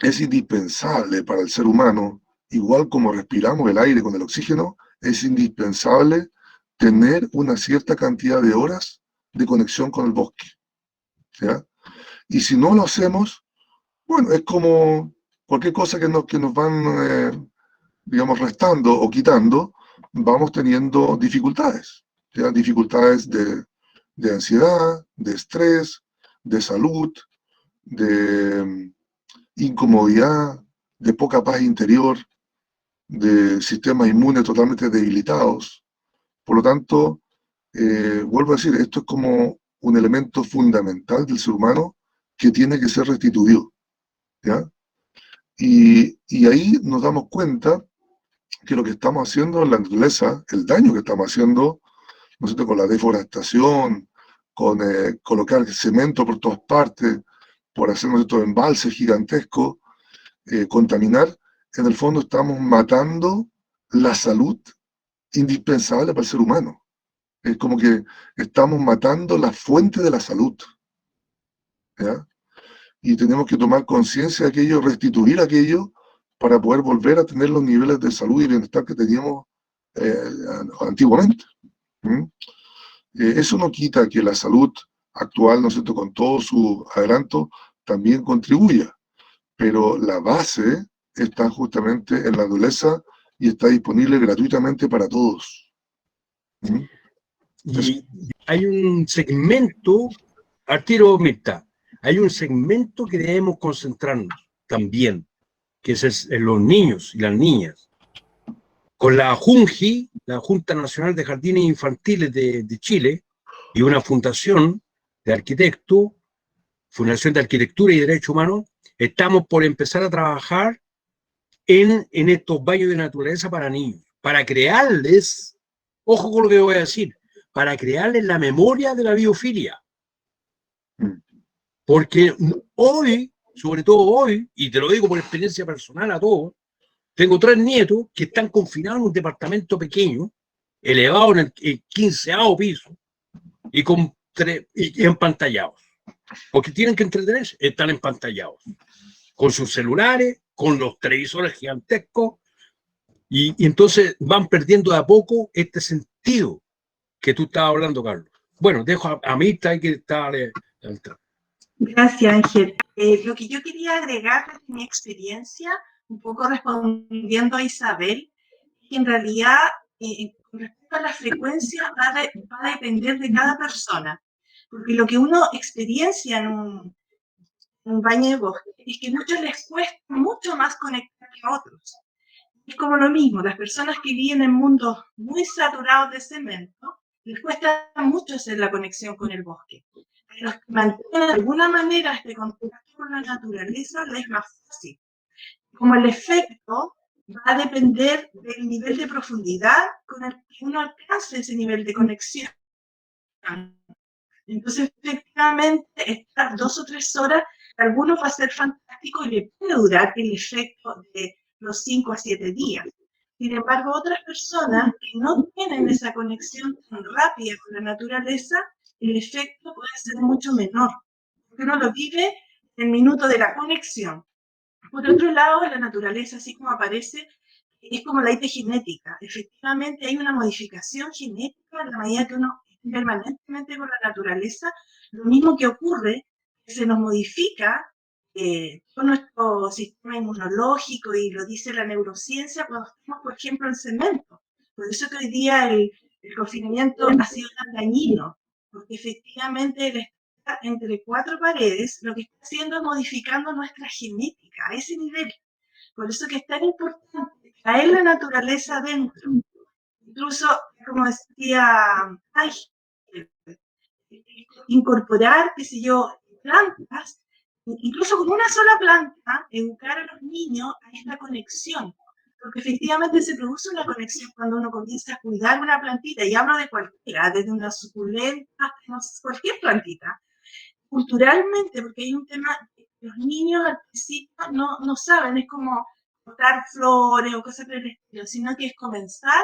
es indispensable para el ser humano, igual como respiramos el aire con el oxígeno, es indispensable tener una cierta cantidad de horas de conexión con el bosque, ¿ya? Y si no lo hacemos, bueno, es como cualquier cosa que nos van, digamos, restando o quitando, vamos teniendo dificultades, ¿ya? Dificultades de ansiedad, de estrés, de salud, de incomodidad, de poca paz interior, de sistemas inmunes totalmente debilitados. Por lo tanto, vuelvo a decir, esto es como un elemento fundamental del ser humano que tiene que ser restituido, ¿ya? Y ahí nos damos cuenta que lo que estamos haciendo en la naturaleza, el daño que estamos haciendo, ¿no es cierto?, con la deforestación, con colocar cemento por todas partes, por hacer, ¿no es cierto?, embalses gigantescos, contaminar, en el fondo estamos matando la salud indispensable para el ser humano. Es como que estamos matando la fuente de la salud, ¿ya? Y tenemos que tomar conciencia de aquello, restituir aquello para poder volver a tener los niveles de salud y bienestar que teníamos antiguamente. ¿Mm? Eso no quita que la salud actual, ¿no es cierto?, con todo su adelanto, también contribuya, pero la base está justamente en la naturaleza y está disponible gratuitamente para todos. ¿Mm? Y hay un segmento, al tiro Mirta, hay un segmento que debemos concentrarnos también, que es en los niños y las niñas. Con la JUNJI, la Junta Nacional de Jardines Infantiles de Chile, y una fundación de arquitectos, Fundación de Arquitectura y Derechos Humanos, estamos por empezar a trabajar en estos baños de naturaleza para niños, para crearles, ojo con lo que voy a decir, para crearles la memoria de la biofilia. Porque hoy, sobre todo hoy, y te lo digo por experiencia personal a todos, tengo 3 nietos que están confinados en un departamento pequeño, elevado en el 15º piso, y empantallados. Porque tienen que entretenerse, están empantallados. Con sus celulares, con los televisores gigantescos, y entonces van perdiendo de a poco este sentido que tú estabas hablando, Carlos. Bueno, dejo a Mirta que está entrando. Gracias, Ángel. Lo que yo quería agregar desde mi experiencia, un poco respondiendo a Isabel, es que en realidad, con respecto a la frecuencia, va a depender de cada persona. Porque lo que uno experiencia en un baño de bosque es que a muchos les cuesta mucho más conectar que a otros. Es como lo mismo, las personas que viven en mundos muy saturados de cemento, les cuesta mucho hacer la conexión con el bosque. Los que mantienen de alguna manera este contacto con la naturaleza les es más fácil. Como el efecto va a depender del nivel de profundidad con el que uno alcance ese nivel de conexión. Entonces, efectivamente, estar 2 o 3 horas, para algunos va a ser fantástico y le puede durar el efecto de los 5 a 7 días. Sin embargo, otras personas que no tienen esa conexión tan rápida con la naturaleza, el efecto puede ser mucho menor, porque uno lo vive en el minuto de la conexión. Por otro lado, la naturaleza, así como aparece, es como la epigenética. Efectivamente, hay una modificación genética en la medida que uno esté permanentemente con la naturaleza. Lo mismo que ocurre, que se nos modifica todo nuestro sistema inmunológico, y lo dice la neurociencia, cuando estamos, por ejemplo, en cemento. Por eso que hoy día el confinamiento ha sido tan dañino, porque efectivamente el estar entre 4 paredes, lo que está haciendo es modificando nuestra genética a ese nivel. Por eso que es tan importante traer la naturaleza adentro. Incluso, como decía Ángel, incorporar, qué sé yo, plantas incluso con una sola planta, educar a los niños a esta conexión. Porque efectivamente se produce una conexión cuando uno comienza a cuidar una plantita, y hablo de cualquiera, desde una suculenta hasta no sé, cualquier plantita. Culturalmente, porque hay un tema que los niños al principio no saben, es como cortar flores o cosas por el estilo, sino que es comenzar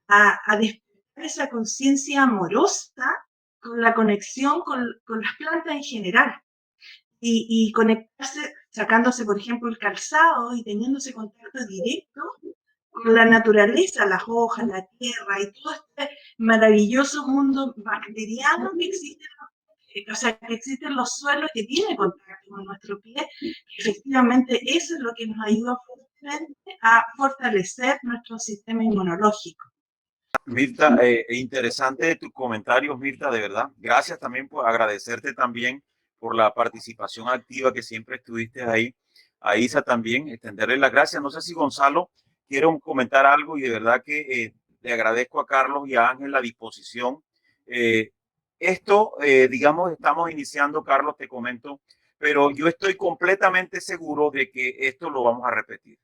a despertar esa conciencia amorosa con la conexión con las plantas en general. Y conectarse, sacándose, por ejemplo, el calzado y teniendo ese contacto directo con la naturaleza, las hojas, la tierra y todo este maravilloso mundo bacteriano que existe, o sea, que existen los suelos que tienen contacto con nuestro pie. Efectivamente, eso es lo que nos ayuda fuertemente a fortalecer nuestro sistema inmunológico. Mirta, interesante tus comentarios, Mirta, de verdad. Gracias también por agradecerte también por la participación activa que siempre estuviste ahí. A Isa también, extenderle las gracias. No sé si Gonzalo quiere comentar algo y de verdad que le agradezco a Carlos y a Ángel la disposición. Digamos, estamos iniciando, Carlos, te comento, pero yo estoy completamente seguro de que esto lo vamos a repetir.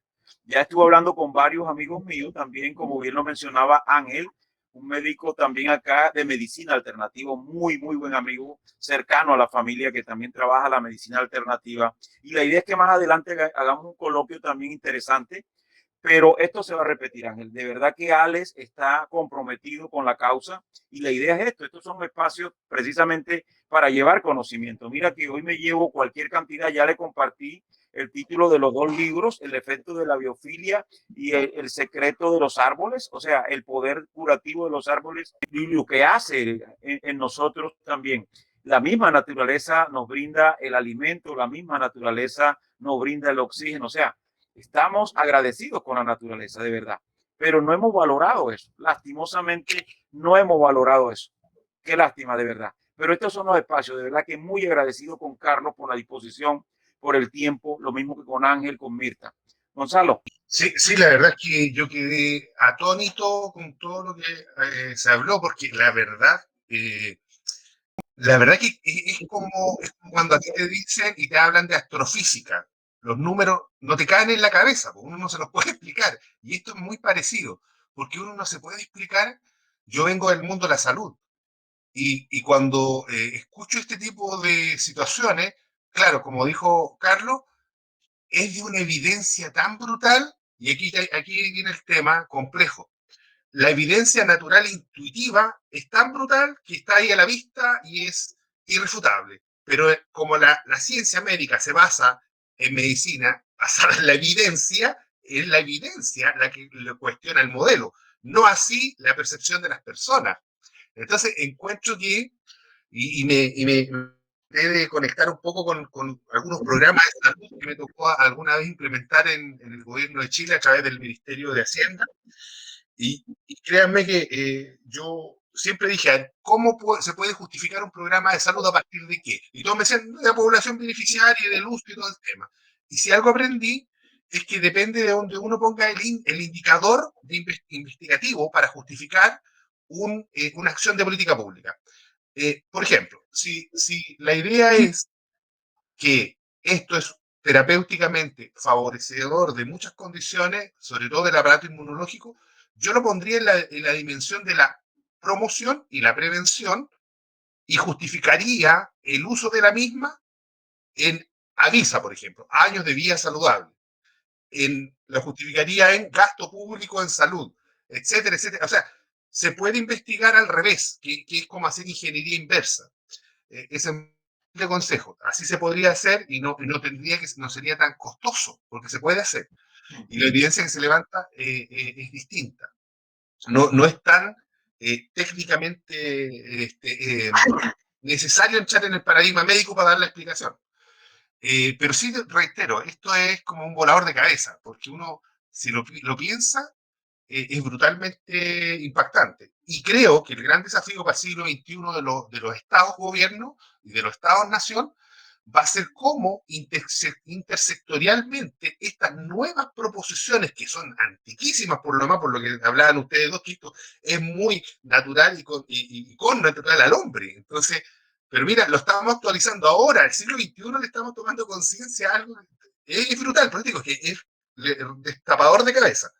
Ya estuve hablando con varios amigos míos también, como bien lo mencionaba Ángel, un médico también acá de medicina alternativa, muy buen amigo, cercano a la familia que también trabaja la medicina alternativa. Y la idea es que más adelante hagamos un coloquio también interesante, pero esto se va a repetir, Ángel. De verdad que Alex está comprometido con la causa y la idea es esto. Estos son espacios precisamente para llevar conocimiento. Mira que hoy me llevo cualquier cantidad, ya le compartí el título de los 2 libros, El efecto de la biofilia y el secreto de los árboles, o sea, el poder curativo de los árboles y lo que hace en nosotros también. La misma naturaleza nos brinda el alimento, la misma naturaleza nos brinda el oxígeno, o sea, estamos agradecidos con la naturaleza, de verdad, pero no hemos valorado eso. Lastimosamente, no hemos valorado eso. Qué lástima, de verdad. Pero estos son los espacios, de verdad que muy agradecido con Carlos por la disposición, por el tiempo, lo mismo que con Ángel, con Mirta. Gonzalo. Sí, sí, la verdad es que yo quedé atónito con todo lo que se habló, porque la verdad que es como cuando a ti te dicen y te hablan de astrofísica. Los números no te caen en la cabeza, porque uno no se los puede explicar. Y esto es muy parecido, porque uno no se puede explicar. Yo vengo del mundo de la salud y cuando escucho este tipo de situaciones, claro, como dijo Carlos, es de una evidencia tan brutal, y aquí viene el tema complejo. La evidencia natural e intuitiva es tan brutal que está ahí a la vista y es irrefutable. Pero como la ciencia médica se basa en medicina, basada en la evidencia, es la evidencia la que le cuestiona el modelo, no así la percepción de las personas. Entonces encuentro que, y me de conectar un poco con algunos programas de salud que me tocó alguna vez implementar en el gobierno de Chile a través del Ministerio de Hacienda. Y créanme que yo siempre dije, ¿cómo se puede justificar un programa de salud a partir de qué? Y todos me decían, de la población beneficiaria, del uso y todo el tema. Y si algo aprendí, es que depende de donde uno ponga el indicador investigativo para justificar una acción de política pública. Por ejemplo, si la idea es que esto es terapéuticamente favorecedor de muchas condiciones, sobre todo del aparato inmunológico, yo lo pondría en la dimensión de la promoción y la prevención y justificaría el uso de la misma en Avisa, por ejemplo, años de vida saludable. Lo justificaría en gasto público en salud, etcétera, etcétera. O sea, se puede investigar al revés, que es como hacer ingeniería inversa. Ese es el consejo. Así se podría hacer y no sería tan costoso, porque se puede hacer. Y la evidencia que se levanta es distinta. No es tan técnicamente necesario entrar en el paradigma médico para dar la explicación. Pero sí, reitero, esto es como un volador de cabeza, porque uno, si lo piensa, es brutalmente impactante. Y creo que el gran desafío para el siglo XXI de los estados-gobierno y de los estados-nación va a ser cómo intersectorialmente estas nuevas proposiciones, que son antiquísimas por lo demás, por lo que hablaban ustedes dos, que esto es muy natural y con natural al hombre. Entonces, Pero mira, lo estamos actualizando ahora, el siglo XXI le estamos tomando conciencia a algo. Es brutal, pero digo que es destapador de cabeza.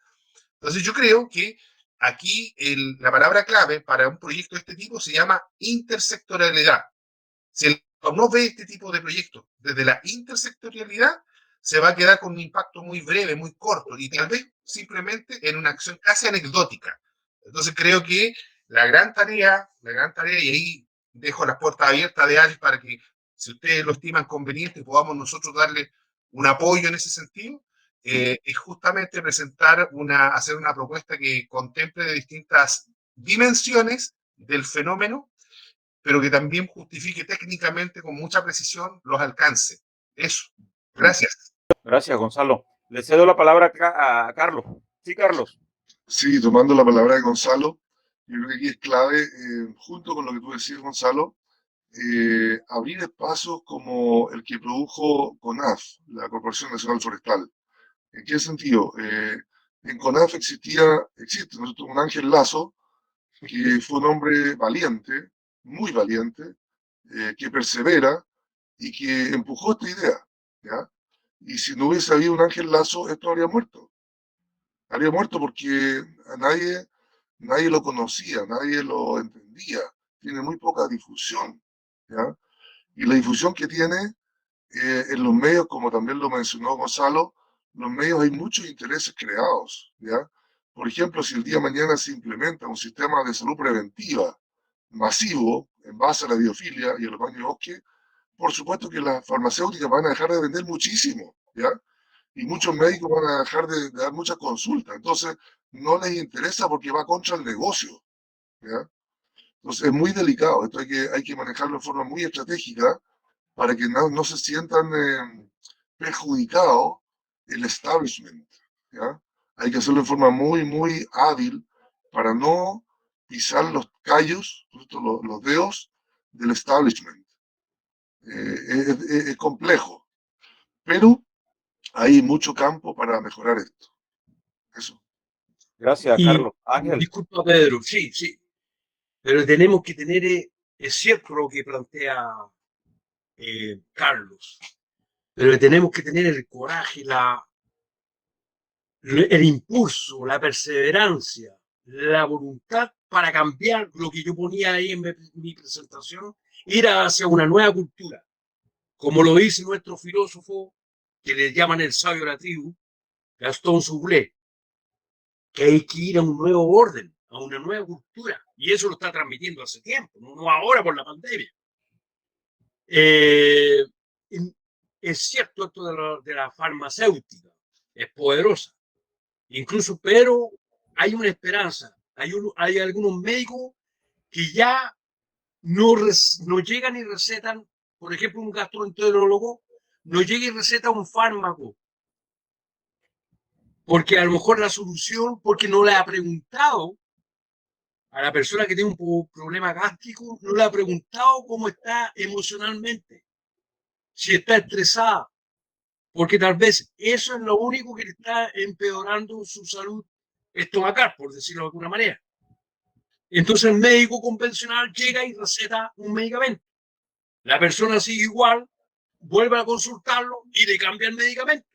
Entonces yo creo que aquí la palabra clave para un proyecto de este tipo se llama intersectorialidad. Si el no ve este tipo de proyectos desde la intersectorialidad, se va a quedar con un impacto muy breve, muy corto, y tal vez simplemente en una acción casi anecdótica. Entonces creo que la gran tarea, y ahí dejo las puertas abiertas de Alex para que, si ustedes lo estiman conveniente, podamos nosotros darle un apoyo en ese sentido, es justamente hacer una propuesta que contemple de distintas dimensiones del fenómeno, pero que también justifique técnicamente con mucha precisión los alcances. Eso. Gracias. Gracias, Gonzalo. Le cedo la palabra a Carlos. Sí, Carlos. Sí, tomando la palabra de Gonzalo, yo creo que aquí es clave, junto con lo que tú decías, Gonzalo, abrir espacios como el que produjo CONAF, la Corporación Nacional Forestal. ¿En qué sentido? En CONAF existe un Ángel Lazo, que fue un hombre valiente, muy valiente, que persevera y que empujó esta idea, ¿ya? Y si no hubiese habido un Ángel Lazo, esto habría muerto. Habría muerto porque a nadie lo conocía, nadie lo entendía. Tiene muy poca difusión, ¿ya? Y la difusión que tiene en los medios, como también lo mencionó Gonzalo, los medios hay muchos intereses creados, ¿ya? Por ejemplo, si el día de mañana se implementa un sistema de salud preventiva masivo en base a la biofilia y a los baños de bosque, por supuesto que las farmacéuticas van a dejar de vender muchísimo, ¿ya? Y muchos médicos van a dejar de dar muchas consultas. Entonces, no les interesa porque va contra el negocio, ¿ya? Entonces, es muy delicado. Esto hay que manejarlo de forma muy estratégica para que no se sientan perjudicados el establishment, ¿ya? Hay que hacerlo de forma muy, muy hábil para no pisar los callos, los dedos del establishment. Es complejo, pero hay mucho campo para mejorar esto. Eso. Gracias, Y Carlos. Ángel. disculpa, Pedro, sí, sí, pero tenemos que tener, es cierto lo que plantea Carlos, pero tenemos que tener el coraje, el impulso, la perseverancia, la voluntad para cambiar lo que yo ponía ahí en mi presentación, ir hacia una nueva cultura, como lo dice nuestro filósofo, que le llaman el sabio de la tribu, Gastón Soublé, que hay que ir a un nuevo orden, a una nueva cultura, y eso lo está transmitiendo hace tiempo, no ahora por la pandemia. Es cierto esto de la farmacéutica, es poderosa, incluso, pero hay una esperanza. Hay algunos médicos que ya no llegan y recetan, por ejemplo, un gastroenterólogo no llega y receta un fármaco, porque a lo mejor la solución, porque no le ha preguntado a la persona que tiene un problema gástrico, no le ha preguntado cómo está emocionalmente, si está estresada, porque tal vez eso es lo único que le está empeorando su salud estomacal, por decirlo de alguna manera. Entonces el médico convencional llega y receta un medicamento. La persona sigue igual, vuelve a consultarlo y le cambia el medicamento.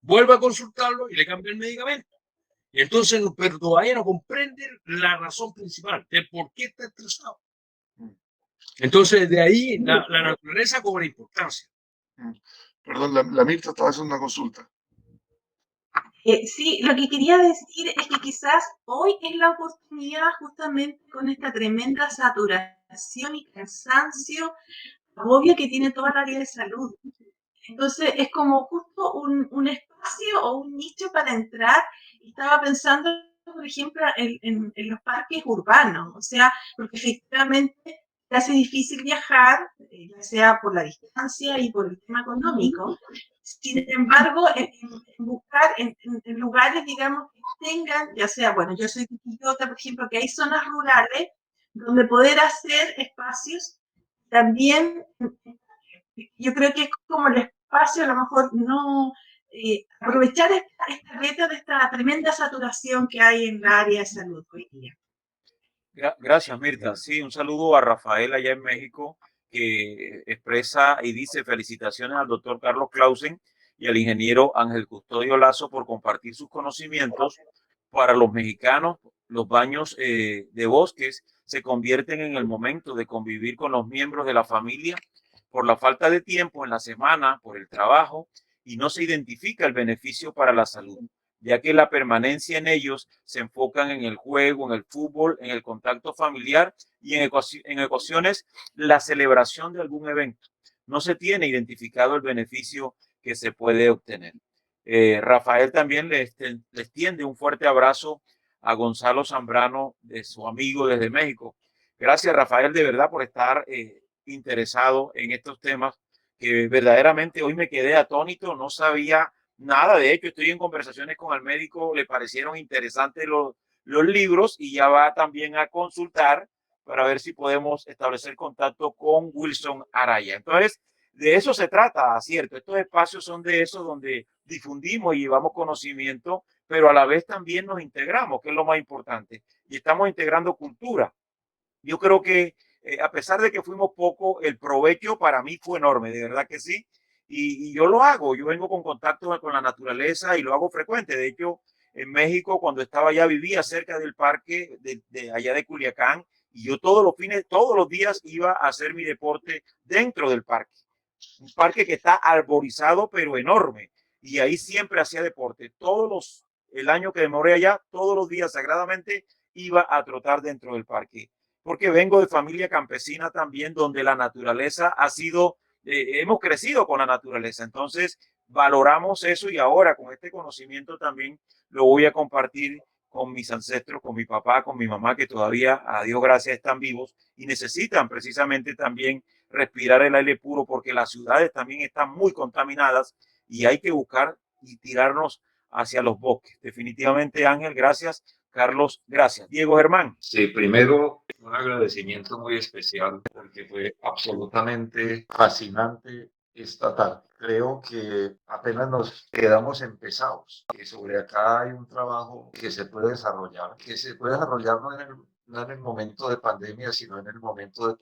Vuelve a consultarlo y le cambia el medicamento. Y entonces, pero todavía no comprende la razón principal de por qué está estresado. Entonces, de ahí la naturaleza cobra importancia. Perdón, la Mirta estaba haciendo una consulta. Sí, lo que quería decir es que quizás hoy es la oportunidad, justamente con esta tremenda saturación y cansancio, agobio que tiene toda el área de salud. Entonces es como justo un espacio o un nicho para entrar. Estaba pensando, por ejemplo, en los parques urbanos, o sea, porque efectivamente se hace difícil viajar, ya sea por la distancia y por el tema económico. Sin embargo, en buscar en lugares, digamos, que tengan, ya sea, bueno, yo soy de Quillota, por ejemplo, que hay zonas rurales donde poder hacer espacios también. Yo creo que es como el espacio, a lo mejor no aprovechar esta beta de esta tremenda saturación que hay en la área de salud hoy día. Gracias, Mirta. Sí, un saludo a Rafael allá en México, que expresa y dice felicitaciones al doctor Carlos Clausen y al ingeniero Ángel Custodio Lazo por compartir sus conocimientos. Para los mexicanos, los baños de bosques se convierten en el momento de convivir con los miembros de la familia por la falta de tiempo en la semana, por el trabajo, y no se identifica el beneficio para la salud, ya que la permanencia en ellos se enfocan en el juego, en el fútbol, en el contacto familiar y en ocasiones la celebración de algún evento. No se tiene identificado el beneficio que se puede obtener. Rafael también le extiende un fuerte abrazo a Gonzalo Zambrano, de su amigo desde México. Gracias, Rafael, de verdad, por estar interesado en estos temas que verdaderamente hoy me quedé atónito, no sabía nada. De hecho, estoy en conversaciones con el médico, le parecieron interesantes los libros y ya va también a consultar para ver si podemos establecer contacto con Wilson Araya. Entonces, de eso se trata, ¿cierto? Estos espacios son de esos donde difundimos y llevamos conocimiento, pero a la vez también nos integramos, que es lo más importante. Y estamos integrando cultura. Yo creo que a pesar de que fuimos poco, el provecho para mí fue enorme, de verdad que sí. Y yo lo hago, yo vengo con contacto con la naturaleza y lo hago frecuente. De hecho, en México, cuando estaba allá, vivía cerca del parque de allá de Culiacán y yo todos los días iba a hacer mi deporte dentro del parque. Un parque que está arborizado, pero enorme. Y ahí siempre hacía deporte. El año que demoré allá, todos los días sagradamente iba a trotar dentro del parque. Porque vengo de familia campesina también, donde la naturaleza ha sido, hemos crecido con la naturaleza. Entonces, valoramos eso y ahora con este conocimiento también lo voy a compartir con mis ancestros, con mi papá, con mi mamá, que todavía, a Dios gracias, están vivos y necesitan precisamente también respirar el aire puro porque las ciudades también están muy contaminadas y hay que buscar y tirarnos hacia los bosques. Definitivamente, Ángel, gracias. Carlos, gracias. Diego Germán. Sí, primero un agradecimiento muy especial porque fue absolutamente fascinante esta tarde. Creo que apenas nos quedamos empezados, que sobre acá hay un trabajo que se puede desarrollar, no en el momento de pandemia, sino en el momento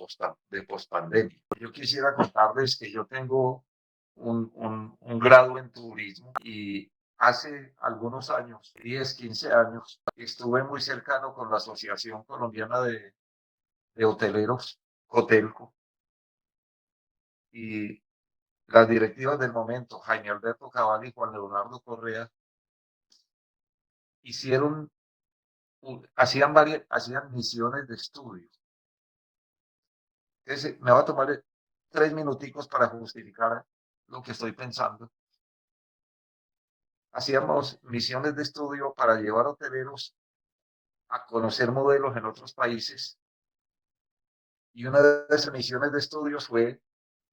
de pospandemia. Yo quisiera contarles que yo tengo un grado en turismo y hace algunos años, 10, 15 años, estuve muy cercano con la Asociación Colombiana de Hoteleros, Cotelco, y las directivas del momento, Jaime Alberto Cabal y Juan Leonardo Correa, hacían misiones de estudio. Entonces, me va a tomar 3 minuticos para justificar lo que estoy pensando. Hacíamos misiones de estudio para llevar hoteleros a conocer modelos en otros países. Y una de esas misiones de estudios fue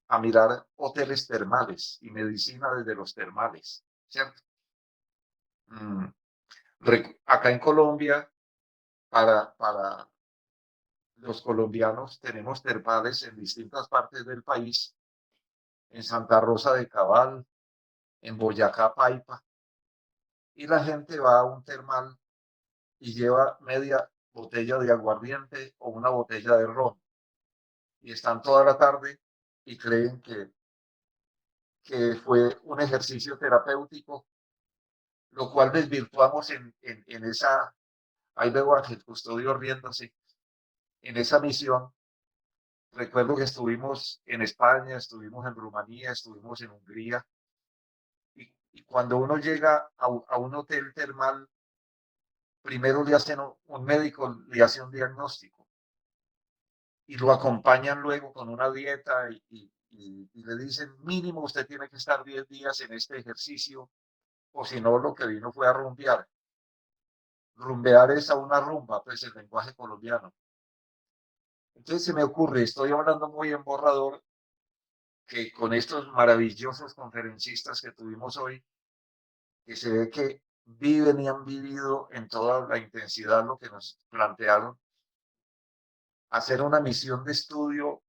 a mirar hoteles termales y medicina desde los termales, ¿cierto? Acá en Colombia, para los colombianos, tenemos termales en distintas partes del país, en Santa Rosa de Cabal, en Boyacá, Paipa, y la gente va a un termal y lleva media botella de aguardiente o una botella de ron, y están toda la tarde y creen que fue un ejercicio terapéutico, lo cual desvirtuamos en esa, ahí veo a Ángel Custodio riéndose, en esa misión. Recuerdo que estuvimos en España, estuvimos en Rumanía, estuvimos en Hungría, y cuando uno llega a un hotel termal, primero le hacen un médico, le hace un diagnóstico, y lo acompañan luego con una dieta y le dicen, mínimo usted tiene que estar 10 días en este ejercicio, o si no, lo que vino fue a rumbear. Rumbear es a una rumba, pues el lenguaje colombiano. Entonces se me ocurre, estoy hablando muy en borrador, que con estos maravillosos conferencistas que tuvimos hoy, que se ve que viven y han vivido en toda la intensidad lo que nos plantearon, hacer una misión de estudio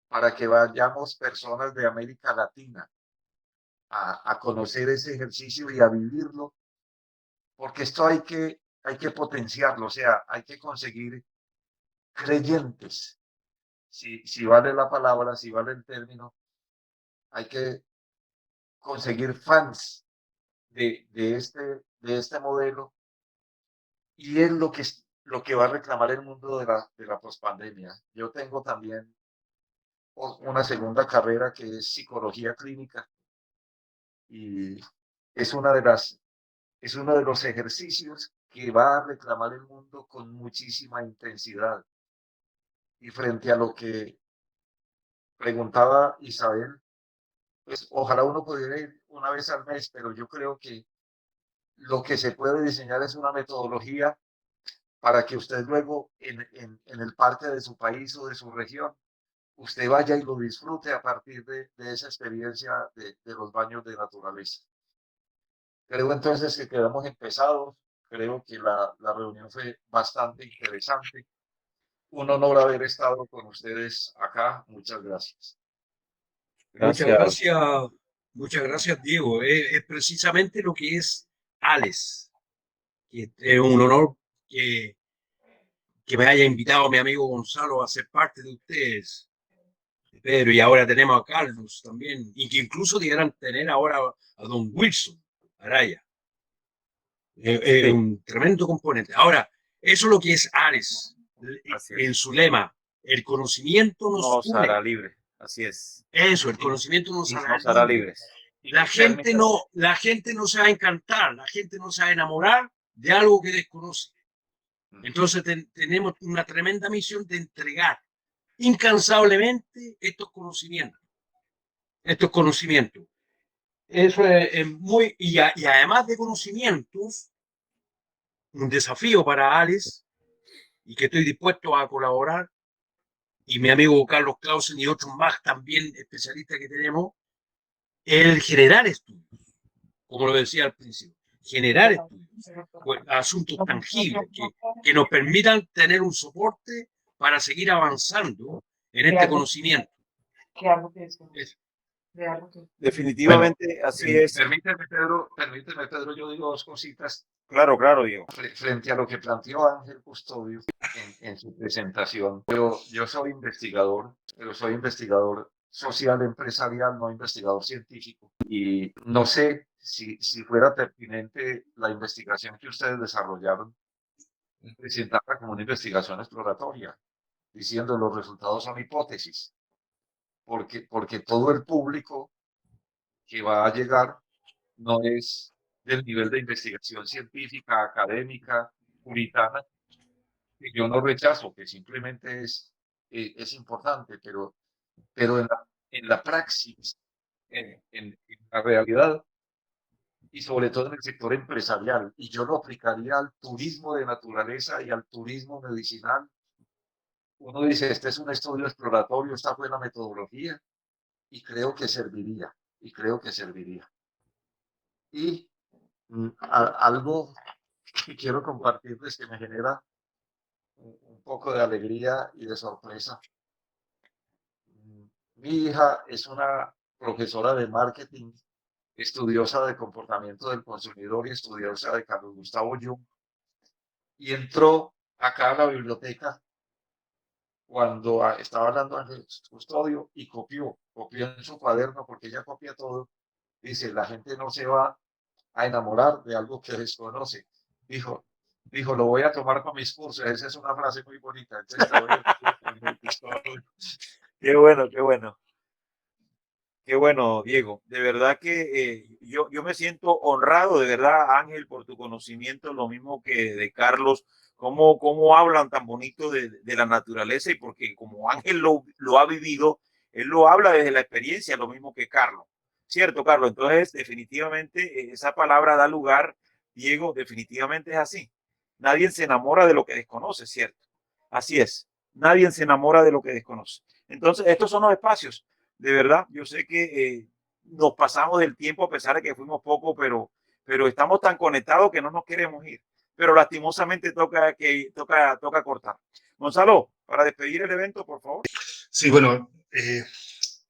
para que vayamos personas de América Latina a conocer ese ejercicio y a vivirlo, porque esto hay que potenciarlo, o sea, hay que conseguir creyentes. si vale la palabra, si vale el término, hay que conseguir fans de este modelo, y es lo que va a reclamar el mundo de la pospandemia. Yo tengo también una segunda carrera que es psicología clínica, y es es uno de los ejercicios que va a reclamar el mundo con muchísima intensidad. Y frente a lo que preguntaba Isabel, pues ojalá uno pudiera ir una vez al mes, pero yo creo que lo que se puede diseñar es una metodología para que usted luego en el parque de su país o de su región, usted vaya y lo disfrute a partir de esa experiencia de los baños de naturaleza. Creo entonces que quedamos empezados. Creo que la reunión fue bastante interesante. Un honor haber estado con ustedes acá. Muchas gracias. Gracias. Muchas gracias, Diego. Es precisamente lo que es ALES. Que es un honor que me haya invitado mi amigo Gonzalo a ser parte de ustedes. Pedro, y ahora tenemos a Carlos también, y que incluso debieran tener ahora a don Wilson Araya. Sí, Un tremendo componente. Ahora, eso es lo que es Ares, así en es. su lema, el conocimiento nos Nos hará une. libre. Así es. Eso, el Y, conocimiento nos y hará nos hará libre. libres. Y La gente no se va a encantar, la gente no se va a enamorar de algo que desconoce. Entonces tenemos una tremenda misión de entregar incansablemente estos conocimientos. Estos conocimientos. Eso es muy, y además de conocimientos, un desafío para Alex, y que estoy dispuesto a colaborar, y mi amigo Carlos Clausen y otros más también especialistas que tenemos, el generar estudios, como lo decía al principio, generar estudios, pues, asuntos tangibles que nos permitan tener un soporte para seguir avanzando en este conocimiento. Eso. Bueno, definitivamente así es. Permíteme, Pedro, yo digo dos cositas Claro, claro, Diego. frente a lo que planteó Ángel Custodio en su presentación. Yo soy investigador, pero soy investigador social empresarial, no investigador científico. Y no sé si fuera pertinente la investigación que ustedes desarrollaron, presentarla como una investigación exploratoria, diciendo los resultados son hipótesis, porque todo el público que va a llegar no es del nivel de investigación científica, académica, puritana, que yo no rechazo, que simplemente es importante, pero en la praxis, en la realidad, y sobre todo en el sector empresarial, y yo lo aplicaría al turismo de naturaleza y al turismo medicinal. Uno dice, este es un estudio exploratorio, esta fue la metodología, y creo que serviría, y creo que serviría. Y algo que quiero compartirles que me genera un poco de alegría y de sorpresa. Mi hija es una profesora de marketing, estudiosa de comportamiento del consumidor y estudiosa de Carlos Gustavo Jung, y entró acá a la biblioteca cuando estaba hablando Ángel Custodio y copió en su cuaderno, porque ella copia todo. Dice, la gente no se va a enamorar de algo que desconoce. Dijo, lo voy a tomar con mis cursos. Esa es una frase muy bonita. Entonces, Qué bueno, qué bueno. Qué bueno, Diego. De verdad que yo me siento honrado, de verdad, Ángel, por tu conocimiento, lo mismo que de Carlos, cómo hablan tan bonito de la naturaleza y porque como Ángel lo ha vivido, él lo habla desde la experiencia, lo mismo que Carlos. ¿Cierto, Carlos? Entonces, definitivamente, esa palabra da lugar, Diego, definitivamente es así. Nadie se enamora de lo que desconoce, ¿cierto? Así es. Nadie se enamora de lo que desconoce. Entonces, estos son los espacios de verdad, yo sé que nos pasamos del tiempo a pesar de que fuimos poco, pero estamos tan conectados que no nos queremos ir. Pero lastimosamente toca cortar. Gonzalo, para despedir el evento, por favor. Sí, bueno,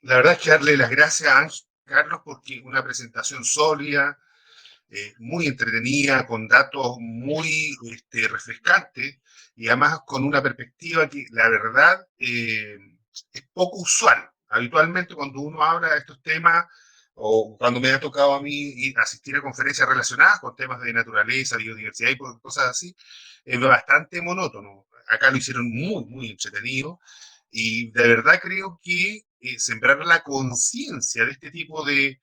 la verdad es que darle las gracias a Ángel Carlos porque una presentación sólida, muy entretenida, con datos muy refrescantes y además con una perspectiva que la verdad es poco usual. Habitualmente cuando uno habla de estos temas, o cuando me ha tocado a mí asistir a conferencias relacionadas con temas de naturaleza, biodiversidad y cosas así, es bastante monótono. Acá lo hicieron muy, muy entretenido y de verdad creo que sembrar la conciencia de este tipo de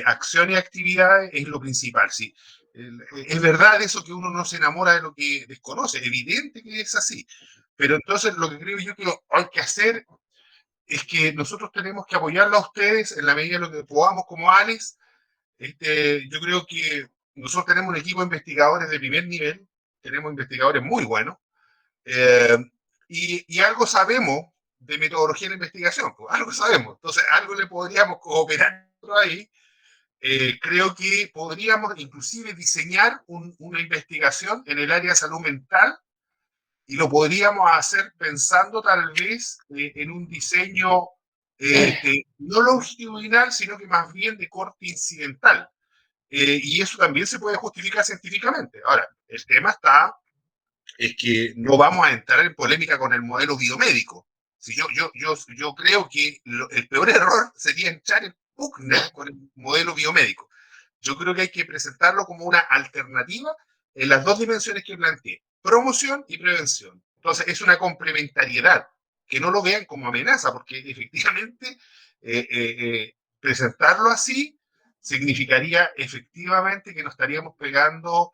acción y actividades es lo principal. ¿Sí? Es verdad eso que uno no se enamora de lo que desconoce, evidente que es así, pero entonces lo que creo yo que hay que hacer es que nosotros tenemos que apoyarlo a ustedes en la medida de lo que podamos como ALES. Yo creo que nosotros tenemos un equipo de investigadores de primer nivel, tenemos investigadores muy buenos, eh, y algo sabemos de metodología de investigación, pues, algo sabemos, entonces algo le podríamos cooperar ahí. Creo que podríamos inclusive diseñar una investigación en el área de salud mental y lo podríamos hacer pensando tal vez en un diseño no longitudinal, sino que más bien de corte incidental. Y eso también se puede justificar científicamente. Ahora, el tema es que no vamos a entrar en polémica con el modelo biomédico. Si yo creo que el peor error sería entrar en pugna con el modelo biomédico. Yo creo que hay que presentarlo como una alternativa en las dos dimensiones que planteé, promoción y prevención. Entonces, es una complementariedad, que no lo vean como amenaza, porque efectivamente presentarlo así significaría efectivamente que nos estaríamos pegando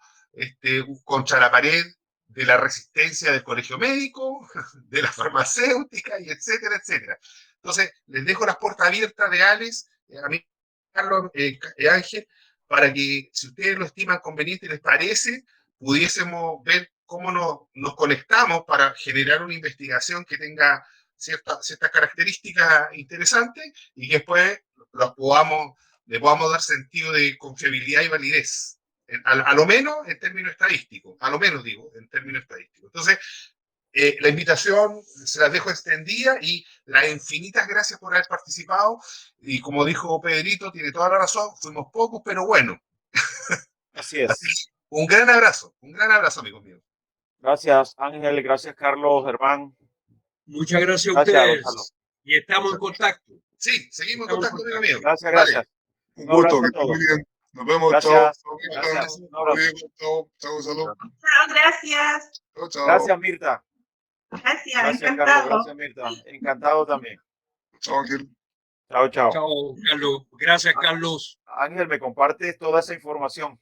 contra la pared de la resistencia del colegio médico, de la farmacéutica, y etcétera, etcétera. Entonces, les dejo las puertas abiertas de ALES, a mí, Carlos, Ángel, para que, si ustedes lo estiman conveniente y les parece, pudiésemos ver cómo nos conectamos para generar una investigación que tenga ciertas características interesantes y que después le podamos dar sentido de confiabilidad y validez. A lo menos en términos estadísticos, a lo menos digo, en términos estadísticos. Entonces, la invitación se las dejo extendida y las infinitas gracias por haber participado. Y como dijo Pedrito, tiene toda la razón, fuimos pocos, pero bueno. Así es. Así que un gran abrazo, amigos míos. Gracias, Ángel. Gracias, Carlos, Germán. Muchas gracias a Gracias, ustedes. Gonzalo. Y estamos en contacto. Sí, seguimos en contacto, amigo mío. Gracias, Vale. gracias. Un Un abrazo gusto, a que estés muy todos. bien. Nos vemos, Gracias. chao. Gracias. Un abrazo. Chao, salud. Chao, gracias. Chao. Gracias, Mirta. Gracias, Gracias, Carlos. encantado. Gracias, Mirta. Encantado también. Chao, Ángel. Chao, chao. Chao, Carlos. Gracias, Carlos. Ángel, me compartes toda esa información.